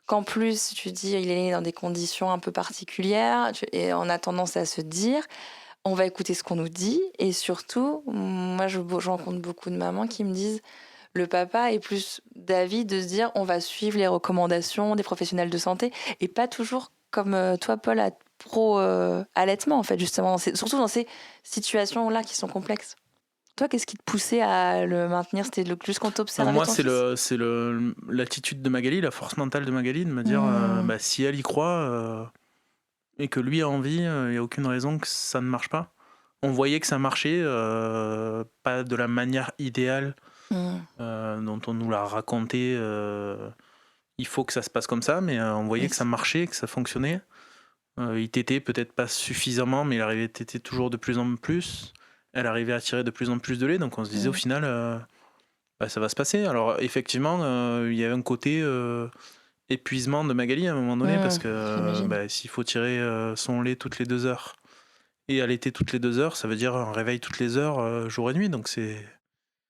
[SPEAKER 1] qu'en plus tu dis il est né dans des conditions un peu particulières, et on a tendance à se dire on va écouter ce qu'on nous dit, et surtout, moi je rencontre beaucoup de mamans qui me disent le papa est plus d'avis de se dire on va suivre les recommandations des professionnels de santé, et pas toujours comme toi, Paul, à pro allaitement, en fait, justement, surtout dans ces situations-là qui sont complexes. Toi, qu'est-ce qui te poussait à le maintenir? C'était juste qu'on t'observait?
[SPEAKER 3] Moi, c'est l'attitude de Magali, la force mentale de Magali, de me dire si elle y croit et que lui a envie, il n'y a aucune raison que ça ne marche pas. On voyait que ça marchait, pas de la manière idéale dont on nous l'a raconté. Il faut que ça se passe comme ça, mais on voyait que ça marchait, que ça fonctionnait. Il tétait peut-être pas suffisamment, mais il arrivait à téter toujours de plus en plus. Elle arrivait à tirer de plus en plus de lait, donc on se disait au final, ça va se passer. Alors effectivement, il y avait un côté épuisement de Magali à un moment donné, parce que s'il faut tirer son lait toutes les 2 heures et allaiter toutes les 2 heures, ça veut dire un réveil toutes les heures, jour et nuit, donc c'est...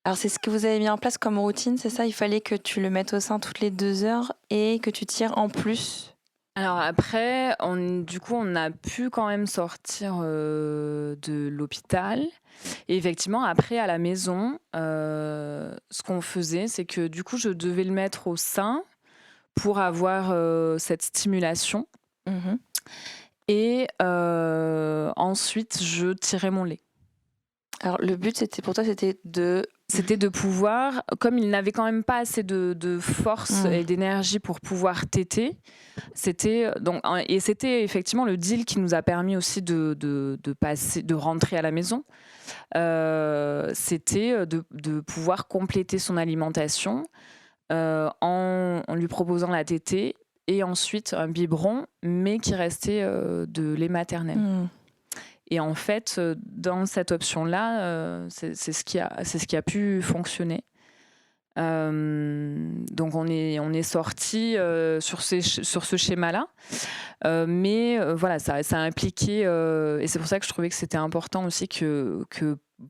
[SPEAKER 1] Alors c'est ce que vous avez mis en place comme routine, c'est ça? Il fallait que tu le mettes au sein toutes les 2 heures et que tu tires en plus?
[SPEAKER 2] Alors après, du coup, on a pu quand même sortir de l'hôpital. Et effectivement, après, à la maison, ce qu'on faisait, c'est que du coup, je devais le mettre au sein pour avoir cette stimulation. Et ensuite, je tirais mon lait.
[SPEAKER 1] Alors, le but, pour toi, c'était de...
[SPEAKER 2] C'était de pouvoir, comme il n'avait quand même pas assez de force et d'énergie pour pouvoir téter, c'était effectivement le deal qui nous a permis aussi de rentrer à la maison. C'était de pouvoir compléter son alimentation en lui proposant la tétée et ensuite un biberon, mais qui restait de lait maternel. Et en fait, dans cette option-là, c'est ce qui a pu fonctionner. Donc on est sorti sur ce schéma-là, mais voilà, ça a impliqué, et c'est pour ça que je trouvais que c'était important aussi que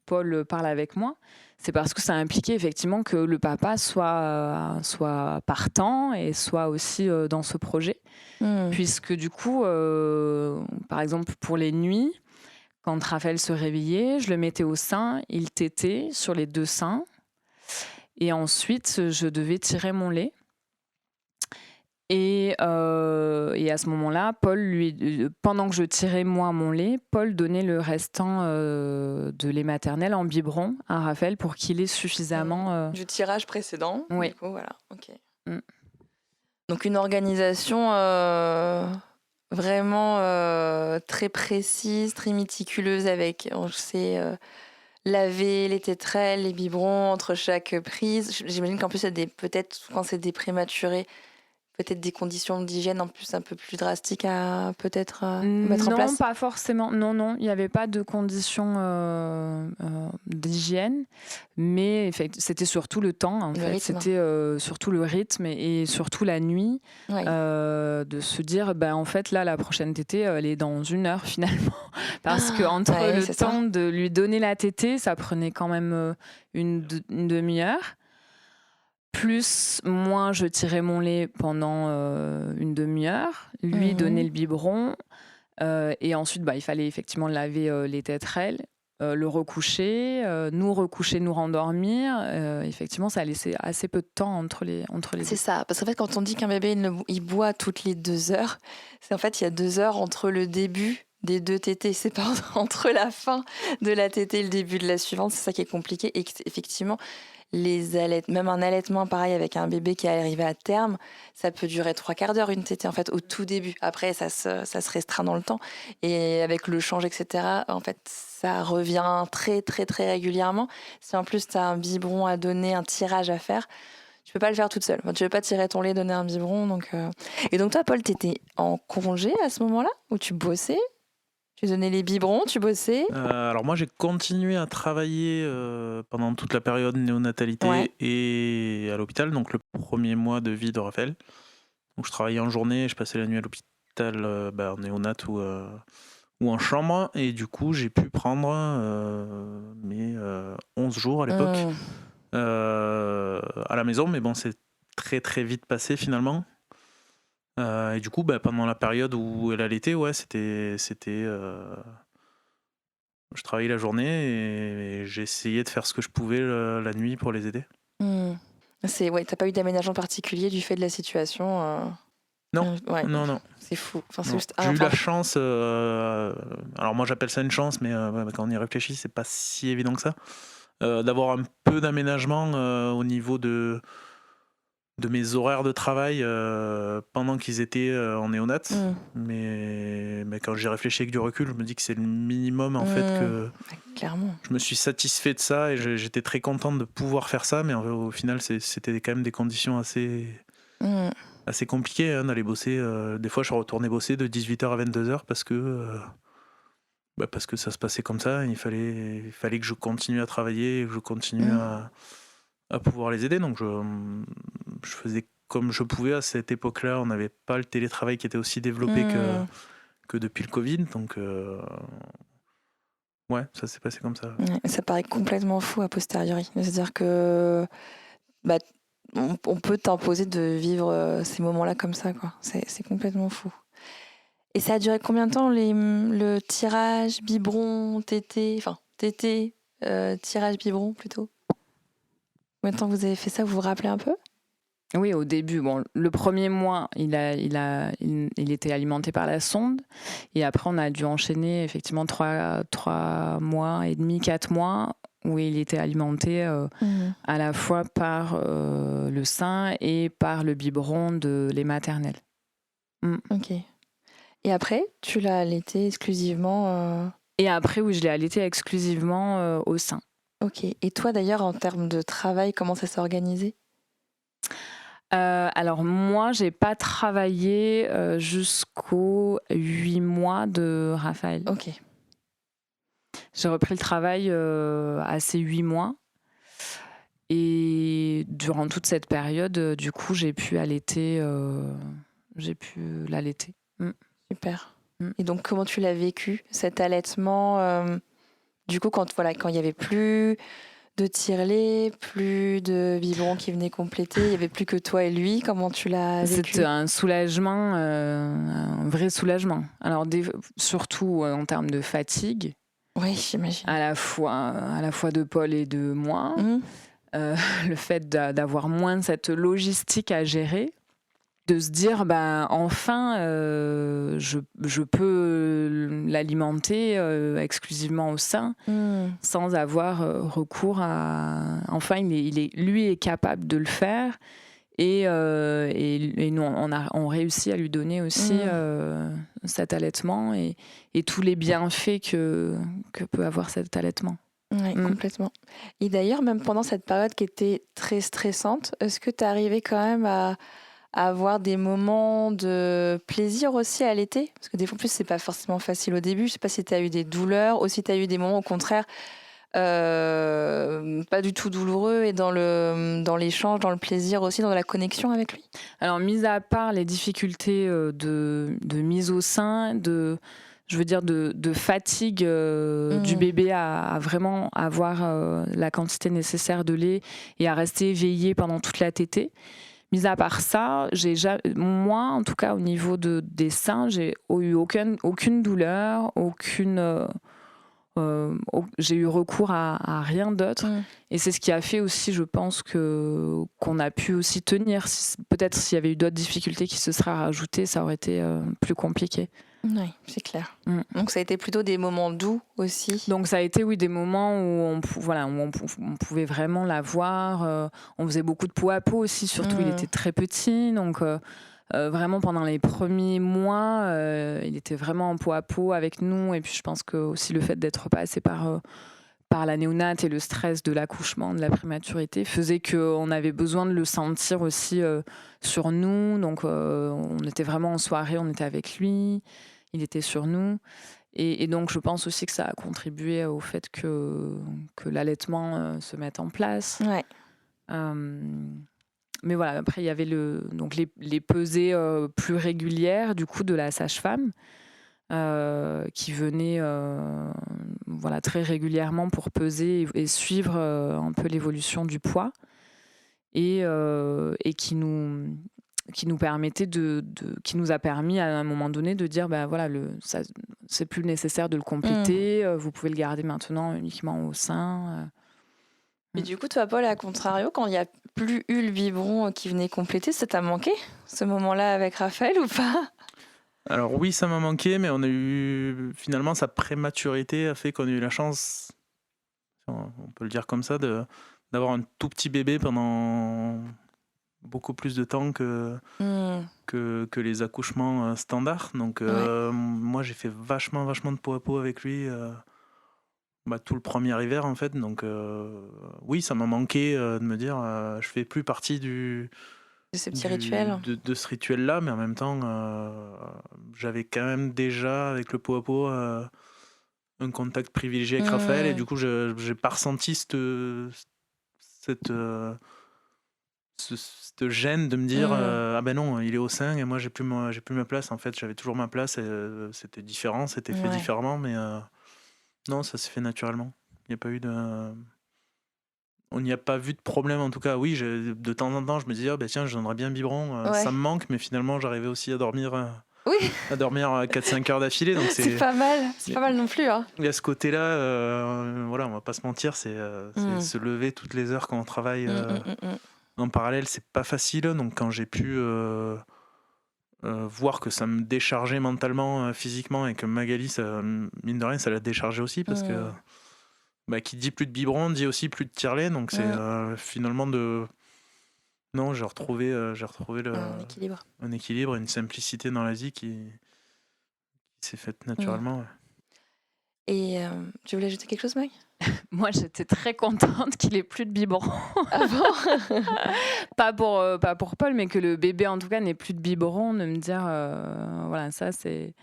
[SPEAKER 2] Paul parle avec moi. C'est parce que ça a impliqué effectivement que le papa soit partant et soit aussi dans ce projet, puisque du coup, par exemple pour les nuits, quand Raphaël se réveillait, je le mettais au sein, il tétait sur les 2 seins. Et ensuite, je devais tirer mon lait. Et à ce moment-là, pendant que je tirais moi mon lait, Paul donnait le restant de lait maternel en biberon à Raphaël pour qu'il ait suffisamment...
[SPEAKER 1] Du tirage précédent.
[SPEAKER 2] Oui.
[SPEAKER 1] Du coup, voilà. Ok. Donc une organisation vraiment très précise, très méticuleuse avec, on sait, laver les tétrelles, les biberons entre chaque prise. J'imagine qu'en plus, peut-être quand c'est des prématurés, peut-être des conditions d'hygiène en plus un peu plus drastiques à peut-être mettre en place.
[SPEAKER 2] Non, pas forcément. Non, il n'y avait pas de conditions d'hygiène, mais c'était surtout le temps. En fait, c'était surtout le rythme et surtout la nuit, de se dire, en fait, là, la prochaine tétée, elle est dans 1 heure finalement, parce que entre le temps de lui donner la tétée, ça prenait quand même une demi-heure. Plus moi, je tirais mon lait pendant une demi-heure, lui donner le biberon, et ensuite il fallait effectivement laver les tétrelles, le recoucher, nous rendormir. Effectivement, ça a laissé assez peu de temps entre les
[SPEAKER 1] C'est ça, parce qu'en fait, quand on dit qu'un bébé il boit toutes les 2 heures, c'est en fait il y a 2 heures entre le début des 2 tétées, c'est pas entre la fin de la tétée et le début de la suivante, c'est ça qui est compliqué. Et effectivement, même un allaitement pareil avec un bébé qui est arrivé à terme, ça peut durer 3/4 d'heure une tétée en fait au tout début. Après ça se restreint dans le temps et avec le change etc. En fait ça revient très très très régulièrement. Si en plus tu as un biberon à donner, un tirage à faire, tu peux pas le faire toute seule. Enfin, tu peux pas tirer ton lait, donner un biberon Et donc toi Paul, t'étais en congé à ce moment-là où tu bossais? Tu donnais les biberons, tu bossais?
[SPEAKER 3] Alors moi j'ai continué à travailler pendant toute la période néonatalité et à l'hôpital, donc le premier mois de vie de Raphaël. Donc je travaillais en journée, je passais la nuit à l'hôpital en néonat ou en chambre, et du coup j'ai pu prendre mes 11 jours à l'époque à la maison, mais bon c'est très très vite passé finalement. Et du coup pendant la période où elle allaitait, c'était je travaillais la journée et j'essayais de faire ce que je pouvais la nuit pour les aider.
[SPEAKER 1] T'as pas eu d'aménagement particulier du fait de la situation
[SPEAKER 3] Non, non.
[SPEAKER 1] C'est fou. Enfin,
[SPEAKER 3] c'est juste... J'ai eu la chance, alors moi j'appelle ça une chance, mais quand on y réfléchit, c'est pas si évident que ça, d'avoir un peu d'aménagement au niveau de mes horaires de travail pendant qu'ils étaient en néonat. Mais quand j'y réfléchis avec du recul, je me dis que c'est le minimum en fait que...
[SPEAKER 1] Clairement.
[SPEAKER 3] Je me suis satisfait de ça et j'étais très content de pouvoir faire ça, mais au final c'était quand même des conditions assez compliquées d'aller bosser. Des fois je retournais bosser de 18h à 22h parce que ça se passait comme ça. Il fallait que je continue à travailler et que je continue à pouvoir les aider. Donc je faisais comme je pouvais. À cette époque-là, on n'avait pas le télétravail qui était aussi développé que depuis le Covid. Donc ça s'est passé comme ça.
[SPEAKER 1] Ça paraît complètement fou a posteriori. C'est-à-dire que on peut t'imposer de vivre ces moments-là comme ça, quoi. C'est complètement fou. Et ça a duré combien de temps le tirage, biberon, tétée, tirage, biberon plutôt? Combien de temps vous avez fait ça, vous vous rappelez un peu?
[SPEAKER 2] Oui, au début, bon, le premier mois, il était alimenté par la sonde. Et après, on a dû enchaîner effectivement 3 mois et demi, 4 mois, où il était alimenté à la fois par le sein et par le biberon de lait maternel.
[SPEAKER 1] Ok. Et après, tu l'as allaité exclusivement
[SPEAKER 2] Et après, oui, je l'ai allaité exclusivement au sein.
[SPEAKER 1] Ok. Et toi, d'ailleurs, en termes de travail, comment ça s'est organisé?
[SPEAKER 2] Alors moi, j'ai pas travaillé jusqu'aux 8 mois de Raphaël.
[SPEAKER 1] Ok.
[SPEAKER 2] J'ai repris le travail à ces 8 mois. Et durant toute cette période, du coup, j'ai pu l'allaiter.
[SPEAKER 1] Super. Et donc, comment tu l'as vécu, cet allaitement du coup, quand il y avait plus de tire-lait, plus de biberon qui venait compléter, il n'y avait plus que toi et lui, comment tu l'as vécu?
[SPEAKER 2] C'était un soulagement, un vrai soulagement. Alors, surtout en termes de fatigue.
[SPEAKER 1] Oui, j'imagine.
[SPEAKER 2] À la fois de Paul et de moi. Le fait d'avoir moins cette logistique à gérer, de se dire enfin je peux l'alimenter exclusivement au sein sans avoir recours à... Enfin, lui est capable de le faire et nous on réussit à lui donner aussi cet allaitement et tous les bienfaits que peut avoir cet allaitement.
[SPEAKER 1] Oui, complètement. Et d'ailleurs, même pendant cette période qui était très stressante, est-ce que tu arrivais quand même à avoir des moments de plaisir aussi à allaiter? Parce que des fois, en plus, c'est pas forcément facile au début. Je sais pas si tu as eu des douleurs ou si tu as eu des moments, au contraire, pas du tout douloureux et dans l'échange, dans le plaisir aussi, dans la connexion avec lui.
[SPEAKER 2] Alors, mis à part les difficultés de mise au sein, de fatigue du bébé à vraiment avoir la quantité nécessaire de lait et à rester éveillé pendant toute la tétée. Mis à part ça, moi, en tout cas, au niveau des seins, j'ai eu aucune douleur, j'ai eu recours à rien d'autre. Et c'est ce qui a fait aussi, je pense, qu'on a pu aussi tenir. Peut-être s'il y avait eu d'autres difficultés qui se seraient rajoutées, ça aurait été plus compliqué.
[SPEAKER 1] Oui, c'est clair. Donc ça a été plutôt des moments doux aussi.
[SPEAKER 2] Donc ça a été des moments où on pouvait vraiment la voir. On faisait beaucoup de peau à peau aussi, surtout il était très petit. Donc vraiment pendant les premiers mois, il était vraiment en peau à peau avec nous. Et puis je pense que aussi le fait d'être passé par la néonate et le stress de l'accouchement, de la prématurité, faisait qu'on avait besoin de le sentir aussi sur nous. Donc on était vraiment en soirée, on était avec lui. Il était sur nous. Et donc, je pense aussi que ça a contribué au fait que l'allaitement se mette en place.
[SPEAKER 1] Ouais.
[SPEAKER 2] Mais voilà, après, il y avait donc les pesées plus régulières, du coup, de la sage-femme, qui venait très régulièrement pour peser et suivre un peu l'évolution du poids. Et qui nous permettait qui nous a permis à un moment donné de dire c'est plus nécessaire de le compléter, vous pouvez le garder maintenant uniquement au sein.
[SPEAKER 1] Et du coup, toi, Paul, à contrario, quand il n'y a plus eu le biberon qui venait compléter, ça t'a manqué ce moment-là avec Raphaël ou pas?
[SPEAKER 3] Alors oui, ça m'a manqué, mais on a eu finalement sa prématurité a fait qu'on a eu la chance, on peut le dire comme ça, d'avoir un tout petit bébé pendant beaucoup plus de temps que les accouchements standards. Donc moi j'ai fait vachement de peau à peau avec lui tout le premier hiver en fait. Donc oui, ça m'a manqué de me dire je fais plus partie de
[SPEAKER 1] ce petit rituel.
[SPEAKER 3] De ce rituel là, mais en même temps j'avais quand même déjà avec le peau à peau un contact privilégié avec Raphaël, et du coup j'ai pas ressenti cette gêne de me dire ah ben non, il est au sein et moi j'ai plus ma place. En fait, j'avais toujours ma place et c'était différent, c'était fait différemment, mais non, ça s'est fait naturellement. Il n'y a pas eu on n'y a pas vu de problème en tout cas. Oui, de temps en temps je me disais tiens, j'aimerais bien un biberon, ça me manque, mais finalement j'arrivais aussi à dormir à dormir 4-5 heures d'affilée, donc
[SPEAKER 1] c'est pas mal, c'est pas mal non plus, hein.
[SPEAKER 3] Il y a ce côté-là, voilà, on va pas se mentir, c'est se lever toutes les heures quand on travaille en parallèle, c'est pas facile. Donc quand j'ai pu voir que ça me déchargeait mentalement, physiquement, et que Magali, ça, mine de rien, ça l'a déchargé aussi, parce que qui dit plus de biberon dit aussi plus de tire-lait. Donc c'est finalement de... Non, j'ai retrouvé
[SPEAKER 1] Un équilibre.
[SPEAKER 3] un équilibre, une simplicité dans la vie qui s'est faite naturellement. Ouais.
[SPEAKER 1] Et tu voulais ajouter quelque chose, Mag?
[SPEAKER 2] Moi, j'étais très contente qu'il ait plus de biberon.
[SPEAKER 1] Ah bon?
[SPEAKER 2] Pas pour Paul, mais que le bébé, en tout cas, n'ait plus de biberon, de me dire, voilà, ça c'est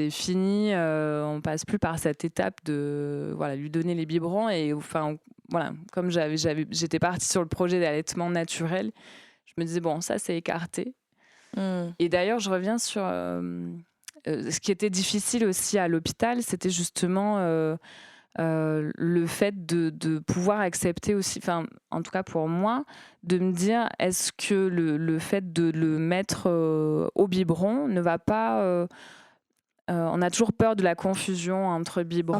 [SPEAKER 2] fini, on passe plus par cette étape de voilà, lui donner les biberons. Et enfin, voilà, comme j'étais partie sur le projet d'allaitement naturel, je me disais, bon, ça c'est écarté. Et d'ailleurs, je reviens sur ce qui était difficile aussi à l'hôpital, c'était justement le fait de pouvoir accepter aussi, enfin, en tout cas pour moi, de me dire, est-ce que le fait de le mettre au biberon ne va pas... on a toujours peur de la confusion entre biberon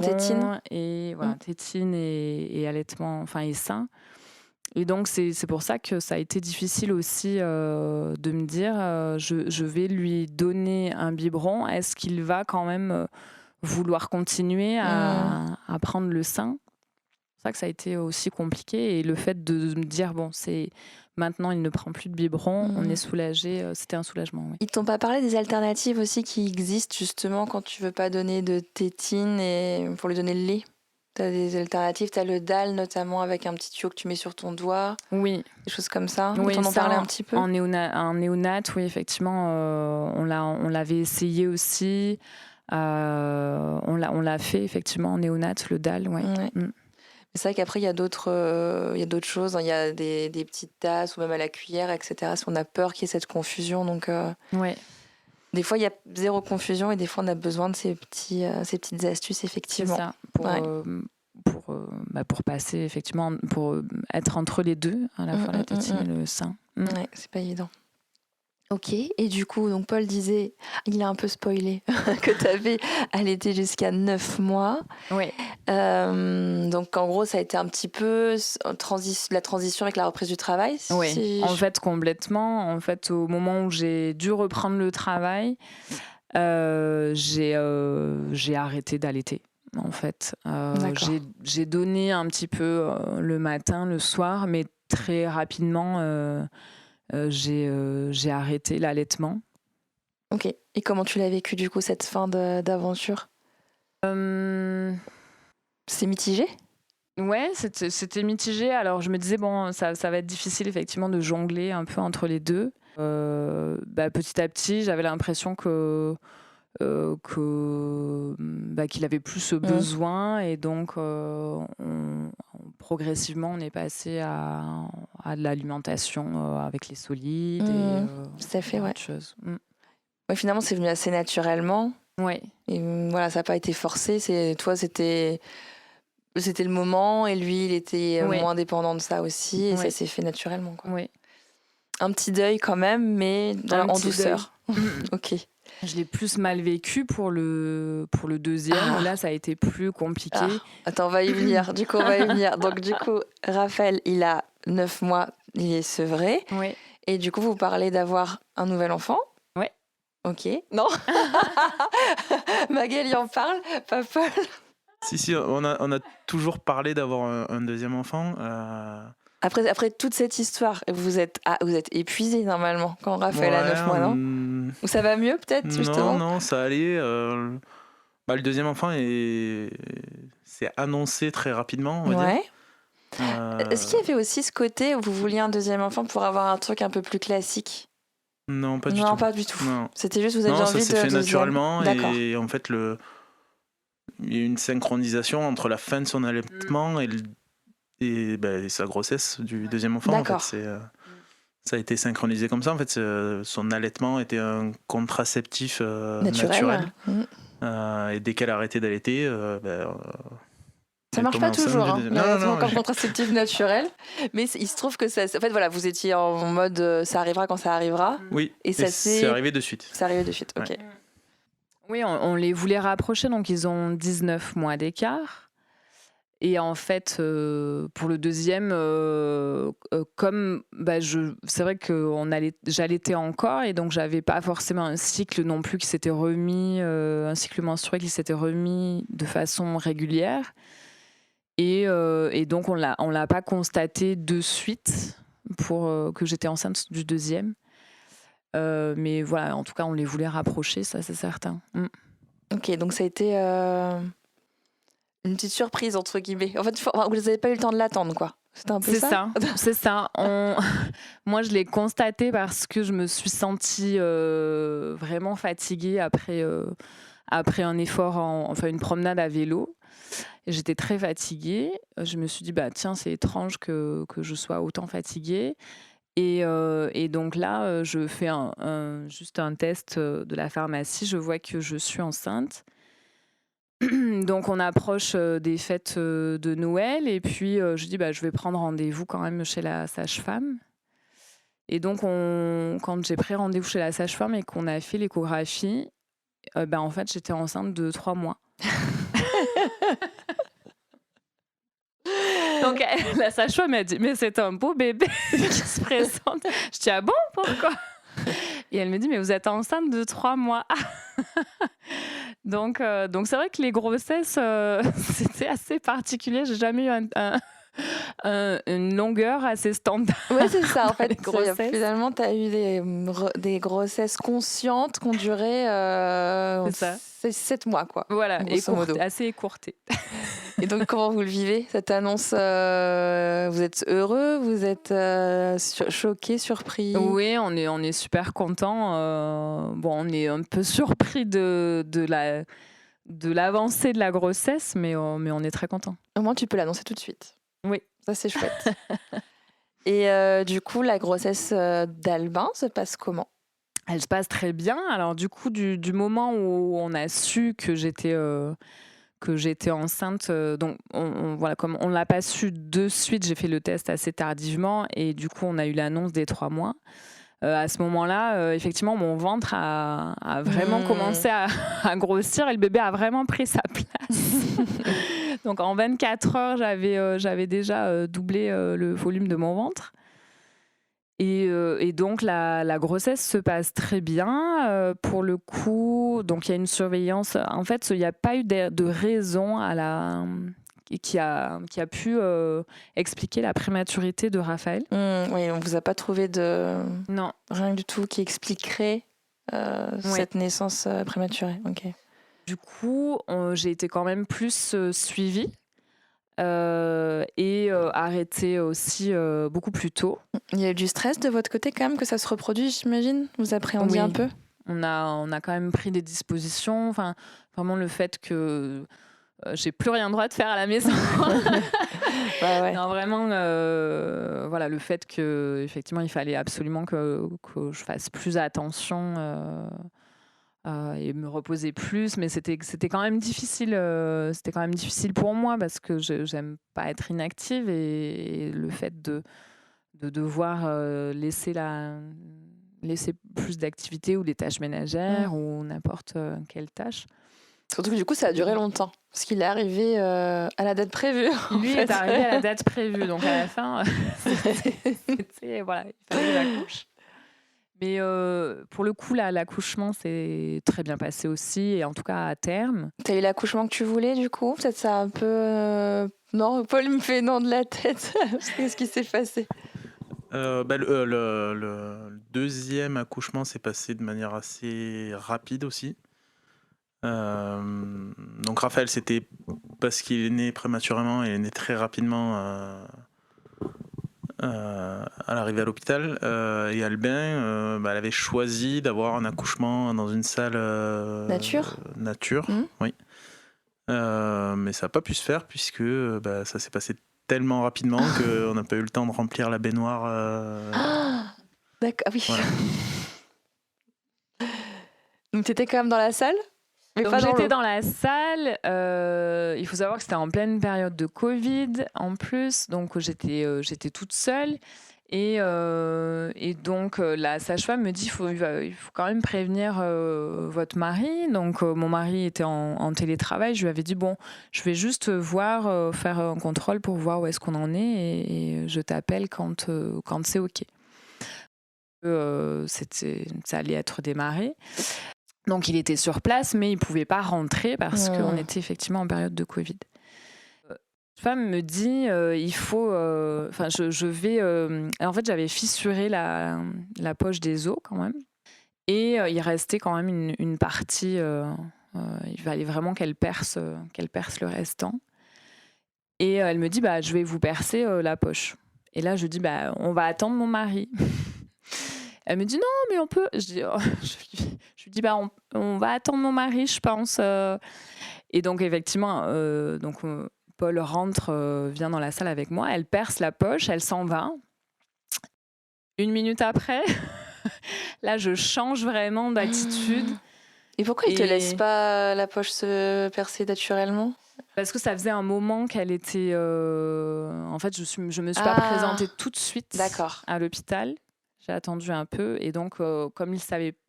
[SPEAKER 2] et voilà, tétine et allaitement, enfin, et sein. Et donc, c'est pour ça que ça a été difficile aussi de me dire, je vais lui donner un biberon. Est-ce qu'il va quand même vouloir continuer à prendre le sein? C'est pour ça que ça a été aussi compliqué. Et le fait de me dire, bon, maintenant, il ne prend plus de biberon, on est soulagé. C'était un soulagement, oui.
[SPEAKER 1] Ils t'ont pas parlé des alternatives aussi qui existent justement quand tu veux pas donner de tétine et pour lui donner le lait? T'as des alternatives, t'as le DAL notamment avec un petit tuyau que tu mets sur ton doigt.
[SPEAKER 2] Oui.
[SPEAKER 1] Des choses comme ça.
[SPEAKER 2] Oui,
[SPEAKER 1] Ils t'en ont parlé un petit peu?
[SPEAKER 2] En néonat, oui, effectivement, on l'avait essayé aussi. On l'a fait effectivement en néonat, le DAL, ouais.
[SPEAKER 1] C'est vrai qu'après, il y a d'autres choses. Il y a des petites tasses ou même à la cuillère, etc. Si on a peur qu'il y ait cette confusion. Donc, des fois, il y a zéro confusion et des fois, on a besoin de ces petites astuces, effectivement.
[SPEAKER 2] C'est ça, pour passer, effectivement, pour être entre les deux, à la fois la tétine et le sein.
[SPEAKER 1] Ouais, c'est pas évident. Ok, et du coup, donc Paul disait, il a un peu spoilé, que tu avais allaité jusqu'à 9 mois.
[SPEAKER 2] Oui.
[SPEAKER 1] Donc en gros, ça a été un petit peu la transition avec la reprise du travail.
[SPEAKER 2] Oui, en fait, complètement. En fait, au moment où j'ai dû reprendre le travail, j'ai arrêté d'allaiter. En fait, j'ai donné un petit peu le matin, le soir, mais très rapidement... j'ai arrêté l'allaitement.
[SPEAKER 1] Ok. Et comment tu l'as vécu du coup cette fin d'aventure? C'est mitigé?
[SPEAKER 2] Ouais, c'était mitigé. Alors je me disais bon, ça va être difficile effectivement de jongler un peu entre les deux. Petit à petit, j'avais l'impression qu'il avait plus ce besoin et donc progressivement on est passé à de l'alimentation avec les solides
[SPEAKER 1] tout à fait,
[SPEAKER 2] autre chose.
[SPEAKER 1] Ouais, finalement c'est venu assez naturellement.
[SPEAKER 2] Ouais.
[SPEAKER 1] Et voilà, ça n'a pas été forcé. C'était le moment et lui il était moins dépendant de ça aussi et ça s'est fait naturellement, quoi.
[SPEAKER 2] Oui.
[SPEAKER 1] Un petit deuil quand même, mais en douceur. Ok.
[SPEAKER 2] Je l'ai plus mal vécu pour le deuxième. Là, ça a été plus compliqué.
[SPEAKER 1] Attends, on va y venir. Du coup, on va y venir. Donc, du coup, Raphaël, il a 9 mois, il est sevré.
[SPEAKER 2] Oui.
[SPEAKER 1] Et du coup, vous parlez d'avoir un nouvel enfant?
[SPEAKER 2] Oui.
[SPEAKER 1] Ok. Non. Magali en parle, pas Paul.
[SPEAKER 3] Si, on a toujours parlé d'avoir un deuxième enfant.
[SPEAKER 1] Après toute cette histoire, vous êtes épuisé normalement quand Raphaël a 9 mois, non? Ou ça va mieux peut-être justement?
[SPEAKER 3] Non, ça allait. Le deuxième enfant s'est annoncé très rapidement, on va dire.
[SPEAKER 1] Est-ce qu'il y avait aussi ce côté où vous vouliez un deuxième enfant pour avoir un truc un peu plus classique?
[SPEAKER 3] Non, pas du tout.
[SPEAKER 1] Non, pas du tout.
[SPEAKER 3] Non.
[SPEAKER 1] C'était juste vous aviez envie de...
[SPEAKER 3] ça s'est fait naturellement.
[SPEAKER 1] D'accord.
[SPEAKER 3] Et en fait, il y a eu une synchronisation entre la fin de son allaitement et sa grossesse du deuxième enfant.
[SPEAKER 1] D'accord.
[SPEAKER 3] En fait, ça a été synchronisé comme ça. En fait, son allaitement était un contraceptif naturel. Et dès qu'elle a arrêté d'allaiter,
[SPEAKER 1] ça marche pas toujours, hein.
[SPEAKER 3] Non,
[SPEAKER 1] encore contraceptif naturel, mais il se trouve que ça, en fait, voilà, vous étiez en mode ça arrivera quand ça arrivera.
[SPEAKER 3] Oui,
[SPEAKER 1] et ça
[SPEAKER 3] c'est arrivé de suite.
[SPEAKER 1] C'est arrivé de suite, ok.
[SPEAKER 3] Ouais.
[SPEAKER 2] Oui, on les voulait rapprocher, donc ils ont 19 mois d'écart. Et en fait, pour le deuxième, comme c'est vrai que j'allaitais encore et donc j'avais pas forcément un cycle non plus qui s'était remis, un cycle menstruel qui s'était remis de façon régulière. Et donc on l'a pas constaté de suite pour que j'étais enceinte du deuxième. Mais voilà, en tout cas, on les voulait rapprocher, ça c'est certain.
[SPEAKER 1] Ok, donc ça a été une petite surprise, entre guillemets. En fait, vous n'avez pas eu le temps de l'attendre, quoi. C'était un peu ça.
[SPEAKER 2] C'est ça. Moi, je l'ai constaté parce que je me suis sentie vraiment fatiguée après un effort, enfin une promenade à vélo. Et j'étais très fatiguée. Je me suis dit, tiens, c'est étrange que je sois autant fatiguée. Et donc là, je fais juste un test de la pharmacie. Je vois que je suis enceinte. Donc on approche des fêtes de Noël et puis je dis je vais prendre rendez-vous quand même chez la sage-femme. Et donc quand j'ai pris rendez-vous chez la sage-femme et qu'on a fait l'échographie, en fait j'étais enceinte de 3 mois. Donc la sage-femme m'a dit mais c'est un beau bébé qui se présente. Je dis ah bon, pourquoi? Et elle me dit mais vous êtes enceinte de 3 mois. Donc c'est vrai que les grossesses, c'était assez particulier. J'ai jamais eu une longueur assez standard.
[SPEAKER 1] Oui, c'est ça. En fait, finalement, tu as eu des grossesses conscientes qui ont duré 7 mois, quoi.
[SPEAKER 2] Voilà, assez écourtées.
[SPEAKER 1] Et donc, comment vous le vivez, cette annonce? Vous êtes heureux? Vous êtes choqué, surpris?
[SPEAKER 2] Oui, on est super content. On est un peu surpris de l'avancée de la grossesse, mais on est très content.
[SPEAKER 1] Au moins, tu peux l'annoncer tout de suite.
[SPEAKER 2] Oui.
[SPEAKER 1] Ça, c'est chouette. Et du coup, la grossesse d'Albin se passe comment?
[SPEAKER 2] Elle se passe très bien. Alors, du coup, du moment où on a su que j'étais enceinte, donc voilà, comme on ne l'a pas su de suite, j'ai fait le test assez tardivement et du coup, on a eu l'annonce des 3 mois. À ce moment-là, effectivement, mon ventre a vraiment commencé à grossir et le bébé a vraiment pris sa place. Donc, en 24 heures, j'avais déjà doublé le volume de mon ventre. Et donc, la grossesse se passe très bien. Pour le coup, donc il y a une surveillance. En fait, il n'y a pas eu de raison qui a pu expliquer la prématurité de Raphaël.
[SPEAKER 1] Oui, on ne vous a pas trouvé
[SPEAKER 2] Non.
[SPEAKER 1] Rien du tout qui expliquerait cette naissance prématurée. Ok.
[SPEAKER 2] Du coup, j'ai été quand même plus suivie et arrêtée aussi beaucoup plus tôt.
[SPEAKER 1] Il y a eu du stress de votre côté quand même que ça se reproduise, j'imagine? Vous appréhendiez un peu?
[SPEAKER 2] On a quand même pris des dispositions. Enfin, vraiment le fait que j'ai plus rien droit de faire à la maison.
[SPEAKER 1] Ouais.
[SPEAKER 2] Non, vraiment, voilà, le fait que effectivement il fallait absolument que je fasse plus attention et me reposer plus, mais c'était quand même difficile. C'était quand même difficile pour moi parce que j'aime pas être inactive et le fait de devoir laisser plus d'activités ou des tâches ménagères ou n'importe quelle tâche.
[SPEAKER 1] Surtout que du coup, ça a duré longtemps, parce qu'il est arrivé à la date prévue.
[SPEAKER 2] Lui est arrivé à la date prévue, donc à la fin, voilà, il fallait que j'accouche. Mais pour le coup, l'accouchement s'est très bien passé aussi, et en tout cas à terme.
[SPEAKER 1] T'as eu l'accouchement que tu voulais, du coup? Peut-être ça a un peu... Non, Paul me fait non de la tête. Qu'est-ce qui s'est passé?
[SPEAKER 3] Le deuxième accouchement s'est passé de manière assez rapide aussi. Donc Raphaël, c'était parce qu'il est né prématurément et il est né très rapidement à l'arrivée à l'hôpital. Et Albin, elle avait choisi d'avoir un accouchement dans une salle nature, oui. Mais ça n'a pas pu se faire puisque ça s'est passé tellement rapidement qu'on n'a pas eu le temps de remplir la baignoire.
[SPEAKER 1] D'accord, oui.
[SPEAKER 3] Voilà.
[SPEAKER 1] Donc t'étais quand même dans la salle?
[SPEAKER 2] Donc j'étais dans la salle, il faut savoir que c'était en pleine période de Covid en plus, donc j'étais toute seule Et donc, la sage-femme me dit, il faut quand même prévenir votre mari. Donc, mon mari était en télétravail. Je lui avais dit, bon, je vais juste voir, faire un contrôle pour voir où est-ce qu'on en est et je t'appelle quand c'est OK. Ça allait être démarré. Donc, il était sur place, mais il ne pouvait pas rentrer parce qu'on était effectivement en période de Covid. Femme me dit il faut je vais en fait j'avais fissuré la poche des os quand même et il restait quand même une partie il fallait vraiment qu'elle perce le restant et elle me dit je vais vous percer la poche et là je dis on va attendre mon mari. Elle me dit non mais on peut, je lui dis on va attendre mon mari je pense et donc effectivement Paul rentre, vient dans la salle avec moi, elle perce la poche, elle s'en va. 1 minute après, là, je change vraiment d'attitude.
[SPEAKER 1] Et pourquoi il te laisse pas la poche se percer naturellement ?
[SPEAKER 2] Parce que ça faisait un moment qu'elle était... En fait, je me suis pas présentée tout de suite à l'hôpital. J'ai attendu un peu. Et donc, comme il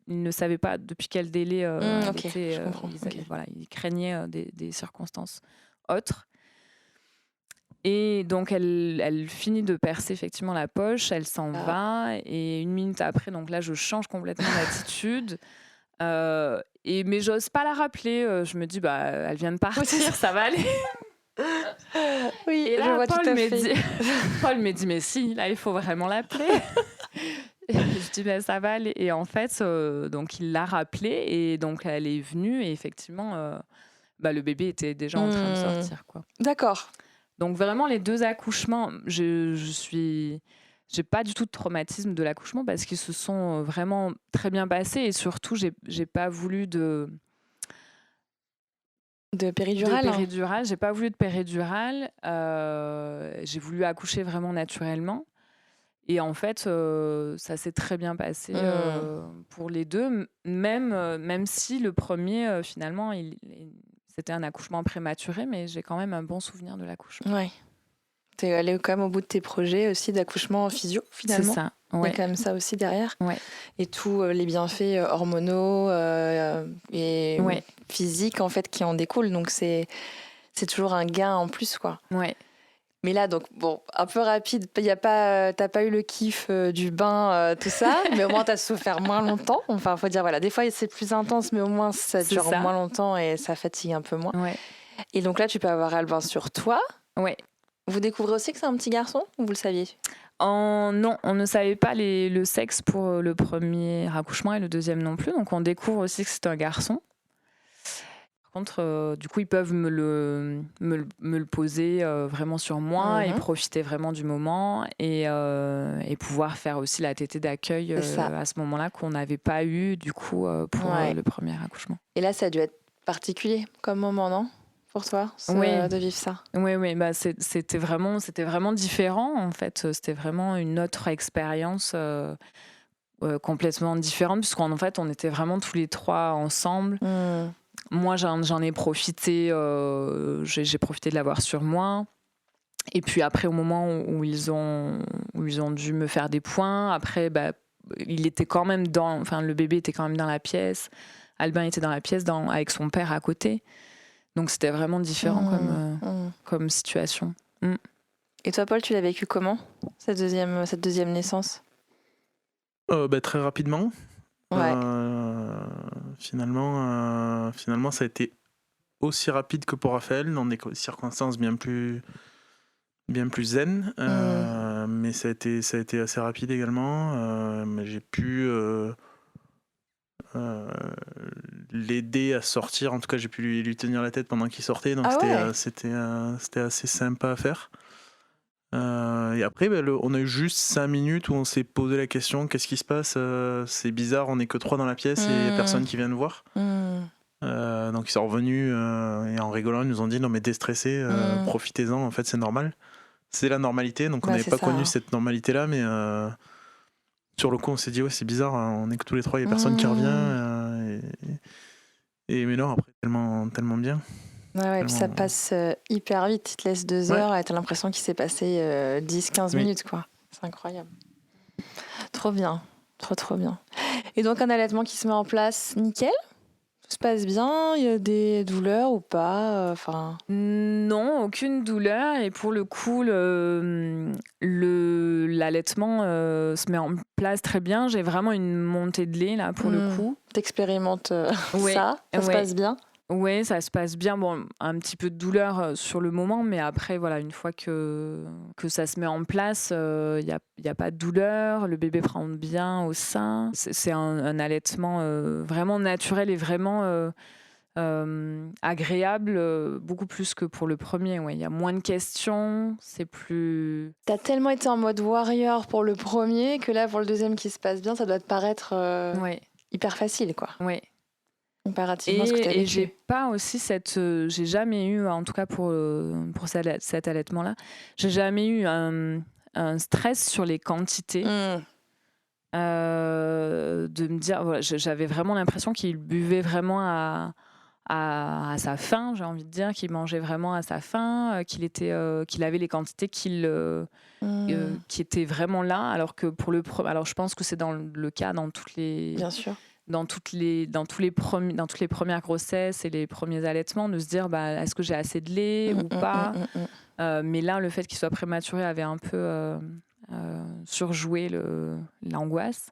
[SPEAKER 2] ne savait pas depuis quel délai il craignait des circonstances autres. Et donc, elle finit de percer effectivement la poche, elle s'en va. Et 1 minute après, donc là, je change complètement d'attitude. Mais j'ose pas la rappeler. Je me dis, elle vient de partir, ça va aller.
[SPEAKER 1] Oui,
[SPEAKER 2] et là,
[SPEAKER 1] je vois tout à fait.
[SPEAKER 2] Paul me dit, mais si, là, il faut vraiment l'appeler. Et je dis, ça va aller. Et en fait, donc, il l'a rappelée. Et donc, elle est venue. Et effectivement, le bébé était déjà en train de sortir, quoi.
[SPEAKER 1] D'accord.
[SPEAKER 2] Donc vraiment les 2 accouchements, j'ai pas du tout de traumatisme de l'accouchement parce qu'ils se sont vraiment très bien passés et surtout j'ai pas voulu de
[SPEAKER 1] péridurale.
[SPEAKER 2] J'ai pas voulu de péridurale. J'ai voulu accoucher vraiment naturellement et en fait ça s'est très bien passé pour les 2, même si le premier finalement c'était un accouchement prématuré, mais j'ai quand même un bon souvenir de l'accouchement.
[SPEAKER 1] Ouais. T'es allée quand même au bout de tes projets aussi d'accouchement en physio, finalement.
[SPEAKER 2] C'est ça,
[SPEAKER 1] ouais. Il y a quand même ça aussi derrière.
[SPEAKER 2] Ouais.
[SPEAKER 1] Et tous les bienfaits hormonaux et physiques, en fait, qui en découlent. Donc, c'est toujours un gain en plus, quoi.
[SPEAKER 2] Ouais.
[SPEAKER 1] Mais là, donc, bon, un peu rapide, t'as pas eu le kiff du bain, tout ça, mais au moins t'as souffert moins longtemps. Enfin, faut dire, voilà, des fois c'est plus intense, mais au moins ça dure moins longtemps et ça fatigue un peu moins.
[SPEAKER 2] Ouais.
[SPEAKER 1] Et donc là, tu peux avoir Albin sur toi.
[SPEAKER 2] Ouais.
[SPEAKER 1] Vous découvrez aussi que c'est un petit garçon ou vous le saviez ?
[SPEAKER 2] Non, on ne savait pas le sexe pour le premier accouchement et le deuxième non plus. Donc on découvre aussi que c'est un garçon. Par contre, du coup, ils peuvent me le poser vraiment sur moi et profiter vraiment du moment et pouvoir faire aussi la tétée d'accueil à ce moment-là qu'on n'avait pas eu du coup pour le premier accouchement.
[SPEAKER 1] Et là, ça a dû être particulier comme moment, non ? Pour toi, de vivre ça ?
[SPEAKER 2] Oui, c'était vraiment différent en fait. C'était vraiment une autre expérience complètement différente puisqu'en fait, on était vraiment tous les 3 ensemble. Moi, j'en ai profité, j'ai profité de l'avoir sur moi. Et puis après, au moment où ils ont dû me faire des points, après, il était quand même le bébé était quand même dans la pièce. Albin était dans la pièce avec son père à côté. Donc c'était vraiment différent comme situation.
[SPEAKER 1] Et toi, Paul, tu l'as vécu comment, cette deuxième naissance ?
[SPEAKER 3] Très rapidement.
[SPEAKER 1] Ouais.
[SPEAKER 3] Finalement, ça a été aussi rapide que pour Raphaël, dans des circonstances bien plus zen. Mais ça a été assez rapide également. Mais j'ai pu l'aider à sortir. En tout cas, j'ai pu lui tenir la tête pendant qu'il sortait. Donc c'était assez sympa à faire. Et après, on a eu juste 5 minutes où on s'est posé la question, qu'est-ce qui se passe ? C'est bizarre, on n'est que 3 dans la pièce et il n'y a personne qui vient nous voir. Donc ils sont revenus et en rigolant, ils nous ont dit non mais déstressez, profitez-en, en fait c'est normal. C'est la normalité, donc on n'avait pas connu cette normalité-là, mais sur le coup on s'est dit ouais c'est bizarre, on n'est que tous les 3, il n'y a personne qui revient. Mais non, après tellement bien.
[SPEAKER 1] Ouais, puis ça passe hyper vite, tu te laisses 2 heures et t'as l'impression qu'il s'est passé 10-15 minutes, quoi. C'est incroyable. Trop bien, trop bien. Et donc un allaitement qui se met en place, nickel? Tout se passe bien? Il y a des douleurs ou pas? Enfin...
[SPEAKER 2] Non, aucune douleur. Et pour le coup, l'allaitement se met en place très bien. J'ai vraiment une montée de lait là pour le coup.
[SPEAKER 1] T'expérimentes
[SPEAKER 2] Ouais,
[SPEAKER 1] ça se
[SPEAKER 2] ouais.
[SPEAKER 1] passe bien?
[SPEAKER 2] Ouais, ça se passe bien. Bon, un petit peu de douleur sur le moment, mais après, voilà, une fois que ça se met en place, il y a pas de douleur. Le bébé prend bien au sein. C'est un allaitement vraiment naturel et vraiment agréable, beaucoup plus que pour le premier. Ouais. Il y a moins de questions, c'est plus...
[SPEAKER 1] T'as tellement été en mode warrior pour le premier que là, pour le deuxième qui se passe bien, ça doit te paraître
[SPEAKER 2] Ouais,
[SPEAKER 1] hyper facile, quoi.
[SPEAKER 2] ouais.
[SPEAKER 1] Comparativement à ce que t'as
[SPEAKER 2] Et j'ai
[SPEAKER 1] vécu.
[SPEAKER 2] pas aussi j'ai jamais eu, en tout cas pour cet allaitement-là, j'ai jamais eu un stress sur les quantités. De me dire, voilà, j'avais vraiment l'impression qu'il buvait vraiment à sa faim, j'ai envie de dire, qu'il mangeait vraiment à sa faim, qu'il avait les quantités qui étaient vraiment là, alors que alors je pense que c'est dans le cas dans toutes les
[SPEAKER 1] Bien sûr.
[SPEAKER 2] dans toutes les premières grossesses et les premiers allaitements, de se dire est-ce que j'ai assez de lait ou pas. Mais là, le fait qu'il soit prématuré avait un peu surjoué l'angoisse.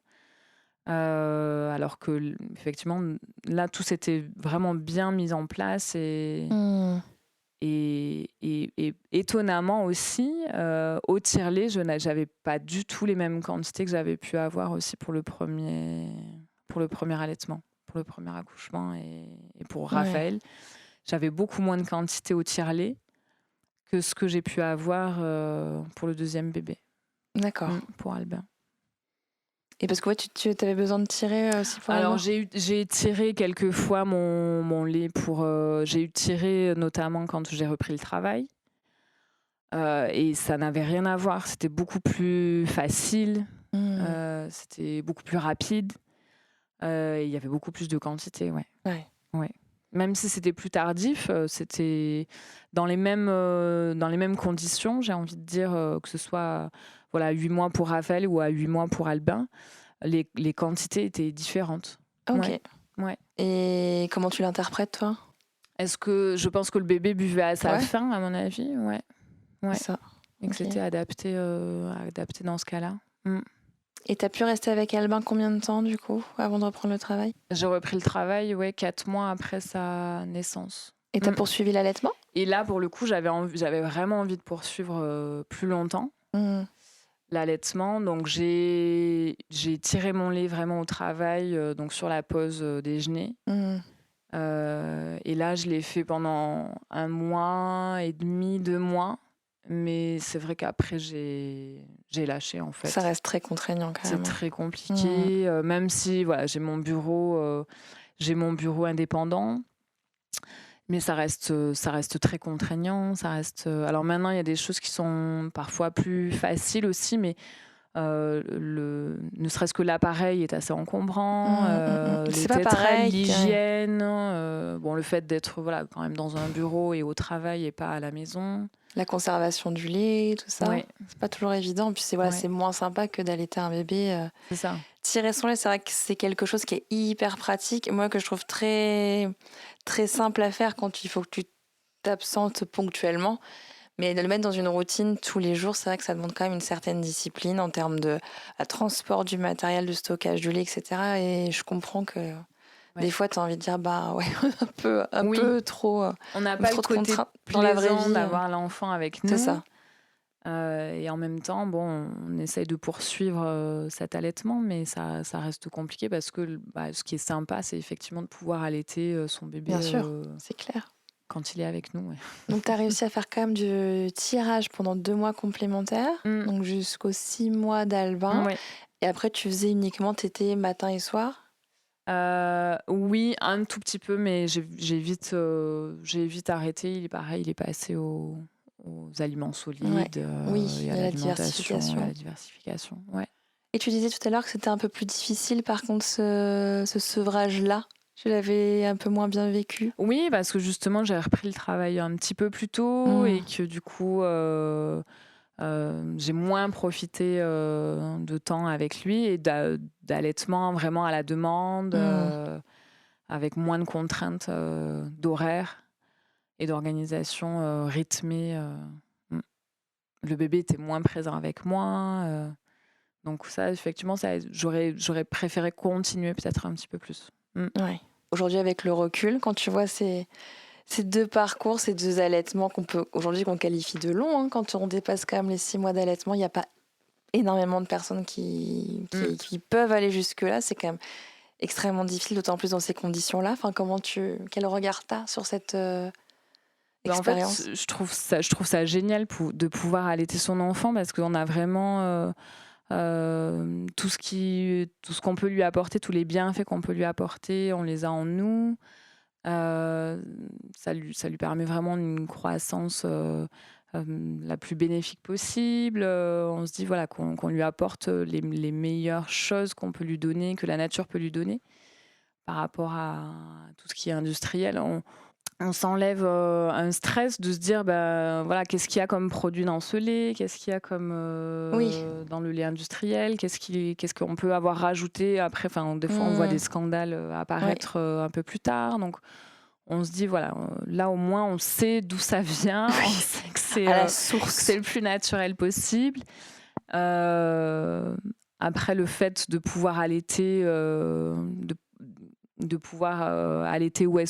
[SPEAKER 2] Alors que effectivement, là, tout s'était vraiment bien mis en place et étonnamment aussi, au tire-lait, j'avais pas du tout les mêmes quantités que j'avais pu avoir aussi pour le premier allaitement, pour le premier accouchement et pour Raphaël. J'avais beaucoup moins de quantité au tire-lait que ce que j'ai pu avoir pour le deuxième bébé.
[SPEAKER 1] D'accord.
[SPEAKER 2] Pour Albin.
[SPEAKER 1] Et parce que tu avais besoin de tirer aussi pour
[SPEAKER 2] Alors
[SPEAKER 1] Albin?
[SPEAKER 2] j'ai tiré quelques fois mon lait j'ai eu tiré notamment quand j'ai repris le travail. Et ça n'avait rien à voir. C'était beaucoup plus facile. C'était beaucoup plus rapide. Il y avait beaucoup plus de quantité, ouais. Même si c'était plus tardif, c'était dans les mêmes conditions, j'ai envie de dire, que ce soit 8 mois pour Raphaël ou à 8 mois pour Albin, les quantités étaient différentes.
[SPEAKER 1] Ok.
[SPEAKER 2] Ouais.
[SPEAKER 1] Et comment tu l'interprètes, toi?
[SPEAKER 2] Je pense que le bébé buvait à sa faim, à mon avis, ouais.
[SPEAKER 1] C'est ça.
[SPEAKER 2] Et que c'était adapté dans ce cas-là.
[SPEAKER 1] Et t'as pu rester avec Albin combien de temps, du coup, avant de reprendre le travail?
[SPEAKER 2] J'ai repris le travail, 4 mois après sa naissance.
[SPEAKER 1] Et t'as poursuivi l'allaitement?
[SPEAKER 2] Et là, pour le coup, j'avais vraiment envie de poursuivre plus longtemps l'allaitement. Donc, j'ai tiré mon lait vraiment au travail, donc sur la pause déjeuner. Et là, je l'ai fait pendant 1 mois et demi, 2 mois. Mais c'est vrai qu'après, j'ai lâché, en fait.
[SPEAKER 1] Ça reste très contraignant, quand même.
[SPEAKER 2] C'est très compliqué, même si j'ai mon bureau indépendant. Mais ça reste très contraignant. Alors maintenant, il y a des choses qui sont parfois plus faciles aussi, mais ne serait-ce que l'appareil est assez encombrant.
[SPEAKER 1] C'est
[SPEAKER 2] les
[SPEAKER 1] pas pareil.
[SPEAKER 2] l'hygiène, le fait d'être quand même dans un bureau et au travail et pas à la maison.
[SPEAKER 1] La conservation du lait, tout ça. C'est pas toujours évident. Puis c'est moins sympa que d'allaiter un bébé.
[SPEAKER 2] C'est ça.
[SPEAKER 1] Tirer son lait, c'est vrai que c'est quelque chose qui est hyper pratique. Moi, que je trouve très, très simple à faire quand il faut que tu t'absentes ponctuellement. Mais de le mettre dans une routine tous les jours, c'est vrai que ça demande quand même une certaine discipline en termes de transport du matériel, de stockage du lait, etc. Et je comprends que des fois, tu as envie de dire, un peu trop.
[SPEAKER 2] On n'a pas le côté
[SPEAKER 1] dans la vraie vie
[SPEAKER 2] d'avoir l'enfant avec nous.
[SPEAKER 1] C'est ça.
[SPEAKER 2] Et en même temps, on essaye de poursuivre cet allaitement, mais ça reste compliqué parce que ce qui est sympa, c'est effectivement de pouvoir allaiter son bébé.
[SPEAKER 1] Bien sûr, c'est clair.
[SPEAKER 2] Quand il est avec nous.
[SPEAKER 1] Donc, tu as réussi à faire quand même du tirage pendant 2 mois complémentaires, donc jusqu'aux 6 mois d'Albin. Et après, tu faisais uniquement tété matin et soir?
[SPEAKER 2] Oui, un tout petit peu, mais j'ai vite arrêté. Il est pareil, il est passé aux aliments solides et à l'alimentation, et à la diversification.
[SPEAKER 1] Et tu disais tout à l'heure que c'était un peu plus difficile, par contre, ce sevrage-là. Tu l'avais un peu moins bien vécu?
[SPEAKER 2] Oui, parce que justement, j'ai repris le travail un petit peu plus tôt et que du coup, J'ai moins profité de temps avec lui et d'allaitement vraiment à la demande, avec moins de contraintes d'horaire et d'organisation rythmée. Mm. Le bébé était moins présent avec moi. Donc ça, effectivement, j'aurais préféré continuer peut-être un petit peu plus.
[SPEAKER 1] Ouais. Aujourd'hui, avec le recul, quand tu vois ces deux parcours, ces deux allaitements qu'on qualifie de longs, hein, quand on dépasse quand même les 6 mois d'allaitement, il n'y a pas énormément de personnes qui peuvent aller jusque-là. C'est quand même extrêmement difficile, d'autant plus dans ces conditions-là. Enfin, quel regard t'as sur cette expérience?
[SPEAKER 2] En fait, je trouve ça génial de pouvoir allaiter son enfant parce qu'on a vraiment tout ce qu'on peut lui apporter, tous les bienfaits qu'on peut lui apporter, on les a en nous. Ça lui permet vraiment une croissance la plus bénéfique possible. On se dit voilà, qu'on lui apporte les meilleures choses qu'on peut lui donner, que la nature peut lui donner par rapport à tout ce qui est industriel. On s'enlève un stress de se dire voilà, qu'est-ce qu'il y a comme produit dans ce lait, qu'est-ce qu'il y a comme dans le lait industriel, qu'est-ce qu'on peut avoir rajouté après. Des fois, on voit des scandales apparaître un peu plus tard. Donc, on se dit, voilà, là au moins, on sait d'où ça vient, on sait que c'est
[SPEAKER 1] à la source,
[SPEAKER 2] que c'est le plus naturel possible. Après, le fait de pouvoir allaiter, de pouvoir allaiter où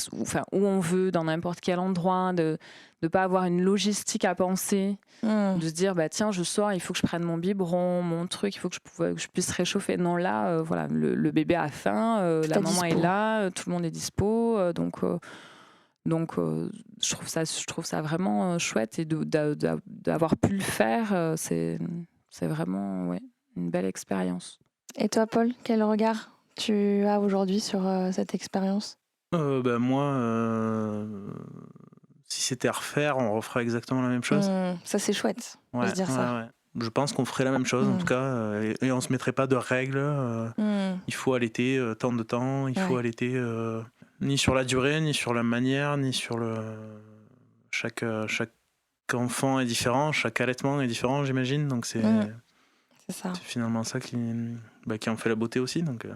[SPEAKER 2] on veut, dans n'importe quel endroit, de ne pas avoir une logistique à penser, de se dire tiens, je sors, il faut que je prenne mon biberon, mon truc, il faut que je puisse réchauffer. Non, là, voilà, le bébé a faim, la maman est là, tout le monde est dispo, donc je trouve ça vraiment chouette et d'avoir pu le faire, c'est vraiment une belle expérience.
[SPEAKER 1] Et toi, Paul, quel regard tu as aujourd'hui sur cette expérience?
[SPEAKER 3] Moi, si c'était à refaire, on referait exactement la même chose.
[SPEAKER 1] Ça, c'est chouette de se dire ça.
[SPEAKER 3] Ouais. Je pense qu'on ferait la même chose, en tout cas, et on se mettrait pas de règles. Il faut allaiter tant de temps, il faut allaiter ni sur la durée, ni sur la manière, ni sur chaque enfant est différent, chaque allaitement est différent, j'imagine. Donc c'est finalement ça qui en fait la beauté aussi. Donc.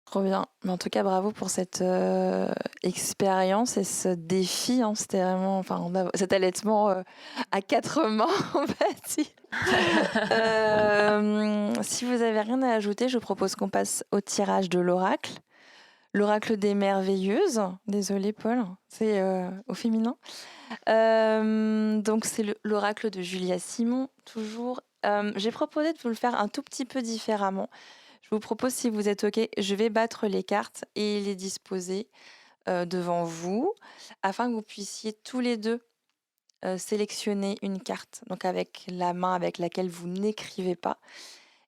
[SPEAKER 1] Trop bien. Mais en tout cas, bravo pour cette expérience et ce défi. Hein. C'était vraiment, cet allaitement à 4 mains, on va dire. Si vous avez rien à ajouter, je propose qu'on passe au tirage de l'oracle. L'oracle des merveilleuses. Désolée, Paul, c'est au féminin. Donc, c'est l'oracle de Julia Simon, toujours. J'ai proposé de vous le faire un tout petit peu différemment. Je vous propose, si vous êtes OK, je vais battre les cartes et les disposer devant vous afin que vous puissiez tous les deux sélectionner une carte, donc avec la main avec laquelle vous n'écrivez pas.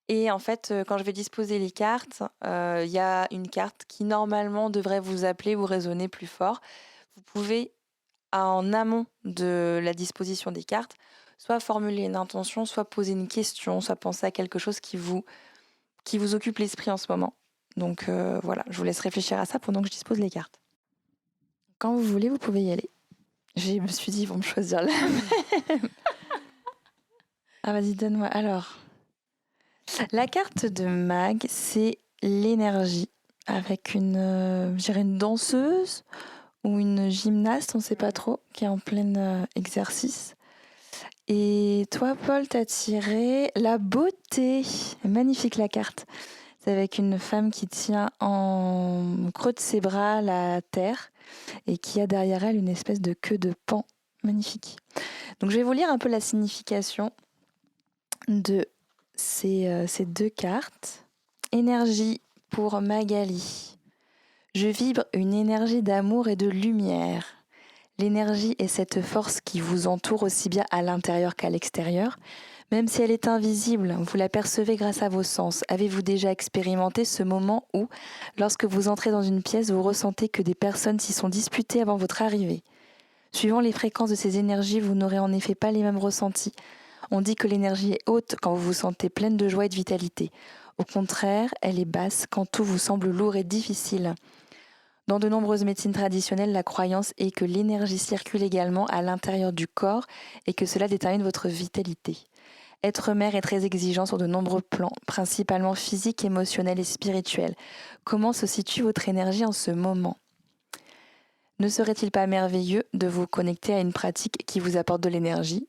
[SPEAKER 1] Et en fait, quand je vais disposer les cartes, il y a une carte qui normalement devrait vous appeler ou résonner plus fort. Vous pouvez, en amont de la disposition des cartes, soit formuler une intention, soit poser une question, soit penser à quelque chose qui vous occupe l'esprit en ce moment. Donc voilà, je vous laisse réfléchir à ça pendant que je dispose les cartes. Quand vous voulez, vous pouvez y aller. Je me suis dit, ils vont me choisir la même. Ah, vas-y, donne-moi. Alors, la carte de Mag, c'est l'énergie, avec une danseuse ou une gymnaste, on ne sait pas trop, qui est en plein exercice. Et toi, Paul, t'as tiré la beauté. Magnifique, la carte. C'est avec une femme qui tient en creux de ses bras la terre et qui a derrière elle une espèce de queue de paon. Magnifique. Donc, je vais vous lire un peu la signification de ces 2 cartes. Énergie pour Magali. Je vibre une énergie d'amour et de lumière. L'énergie est cette force qui vous entoure aussi bien à l'intérieur qu'à l'extérieur. Même si elle est invisible, vous la percevez grâce à vos sens. Avez-vous déjà expérimenté ce moment où, lorsque vous entrez dans une pièce, vous ressentez que des personnes s'y sont disputées avant votre arrivée ? Suivant les fréquences de ces énergies, vous n'aurez en effet pas les mêmes ressentis. On dit que l'énergie est haute quand vous vous sentez pleine de joie et de vitalité. Au contraire, elle est basse quand tout vous semble lourd et difficile. Dans de nombreuses médecines traditionnelles, la croyance est que l'énergie circule également à l'intérieur du corps et que cela détermine votre vitalité. Être mère est très exigeant sur de nombreux plans, principalement physique, émotionnel et spirituel. Comment se situe votre énergie en ce moment ? Ne serait-il pas merveilleux de vous connecter à une pratique qui vous apporte de l'énergie ?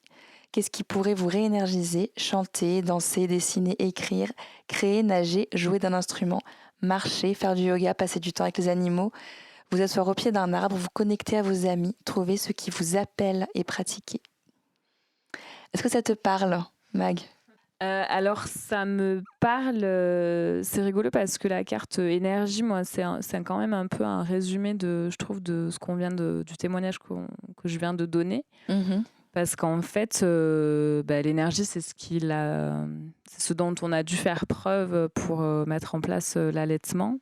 [SPEAKER 1] Qu'est-ce qui pourrait vous réénergiser ? Chanter, danser, dessiner, écrire, créer, nager, jouer d'un instrument, marcher, faire du yoga, passer du temps avec les animaux, vous asseoir au pied d'un arbre, vous connecter à vos amis, trouver ce qui vous appelle et pratiquer. Est-ce que ça te parle, Mag ?
[SPEAKER 2] Alors, ça me parle, c'est rigolo parce que la carte énergie, moi, c'est quand même un peu un résumé, je trouve, de ce qu'on vient du témoignage que je viens de donner. Parce qu'en fait, l'énergie, c'est ce dont on a dû faire preuve pour mettre en place l'allaitement.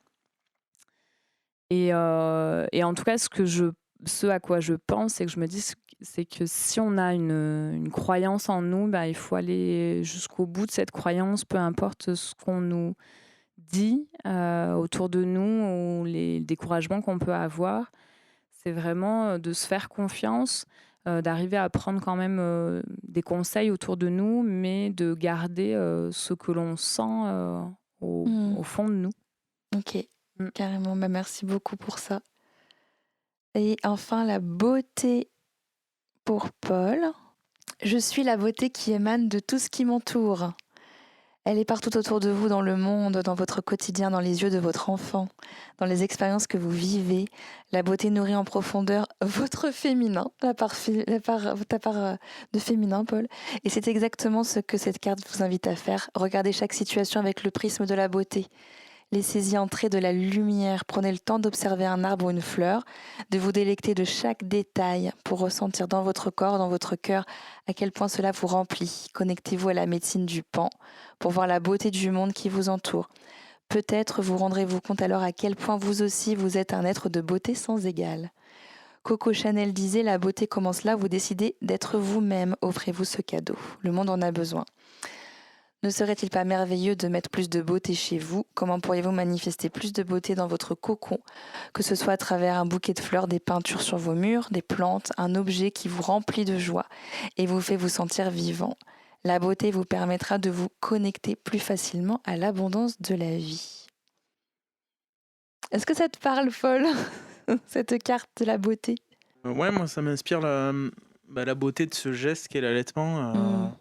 [SPEAKER 2] Et en tout cas, ce à quoi je pense, c'est que je me dis, c'est que si on a une croyance en nous, il faut aller jusqu'au bout de cette croyance, peu importe ce qu'on nous dit autour de nous ou les découragements qu'on peut avoir. C'est vraiment de se faire confiance, d'arriver à prendre quand même des conseils autour de nous, mais de garder ce que l'on sent au fond de nous.
[SPEAKER 1] Ok, carrément. Merci beaucoup pour ça. Et enfin, la beauté pour Paul. Je suis la beauté qui émane de tout ce qui m'entoure. Elle est partout autour de vous, dans le monde, dans votre quotidien, dans les yeux de votre enfant, dans les expériences que vous vivez. La beauté nourrit en profondeur votre féminin, ta part de féminin, Paul. Et c'est exactement ce que cette carte vous invite à faire. Regardez chaque situation avec le prisme de la beauté. Laissez-y entrer de la lumière. Prenez le temps d'observer un arbre ou une fleur, de vous délecter de chaque détail pour ressentir dans votre corps, dans votre cœur, à quel point cela vous remplit. Connectez-vous à la médecine du pan pour voir la beauté du monde qui vous entoure. Peut-être vous rendrez-vous compte alors à quel point vous aussi vous êtes un être de beauté sans égal. Coco Chanel disait « La beauté commence là, vous décidez d'être vous-même, offrez-vous ce cadeau. Le monde en a besoin ». Ne serait-il pas merveilleux de mettre plus de beauté chez vous ? Comment pourriez-vous manifester plus de beauté dans votre cocon ? Que ce soit à travers un bouquet de fleurs, des peintures sur vos murs, des plantes, un objet qui vous remplit de joie et vous fait vous sentir vivant. La beauté vous permettra de vous connecter plus facilement à l'abondance de la vie. Est-ce que ça te parle, Paul, cette carte de la beauté ?
[SPEAKER 3] Ouais, moi ça m'inspire la beauté de ce geste qu'est l'allaitement.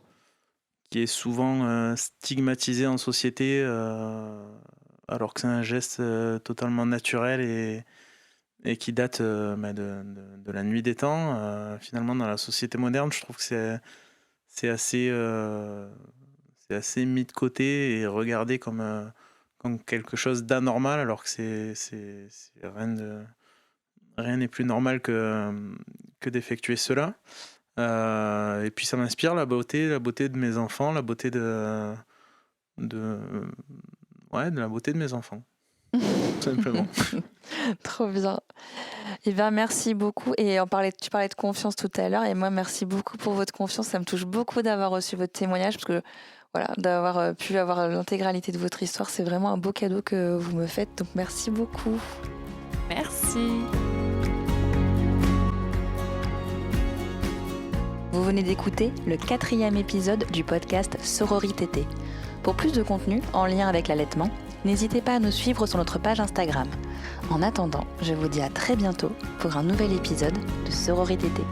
[SPEAKER 3] Qui est souvent stigmatisé en société, alors que c'est un geste totalement naturel et qui date de la nuit des temps. Finalement, dans la société moderne, je trouve que c'est assez mis de côté et regardé comme quelque chose d'anormal, alors que c'est rien n'est plus normal que d'effectuer cela. Et puis ça m'inspire la beauté de mes enfants, la beauté de la beauté de mes enfants, tout simplement.
[SPEAKER 1] Trop bien. Et bien merci beaucoup. Et tu parlais de confiance tout à l'heure, et moi merci beaucoup pour votre confiance. Ça me touche beaucoup d'avoir reçu votre témoignage, parce que voilà, d'avoir pu avoir l'intégralité de votre histoire, c'est vraiment un beau cadeau que vous me faites. Donc merci beaucoup.
[SPEAKER 2] Merci.
[SPEAKER 1] Vous venez d'écouter le 4e épisode du podcast Sororitété. Pour plus de contenu en lien avec l'allaitement, n'hésitez pas à nous suivre sur notre page Instagram. En attendant, je vous dis à très bientôt pour un nouvel épisode de Sororitété.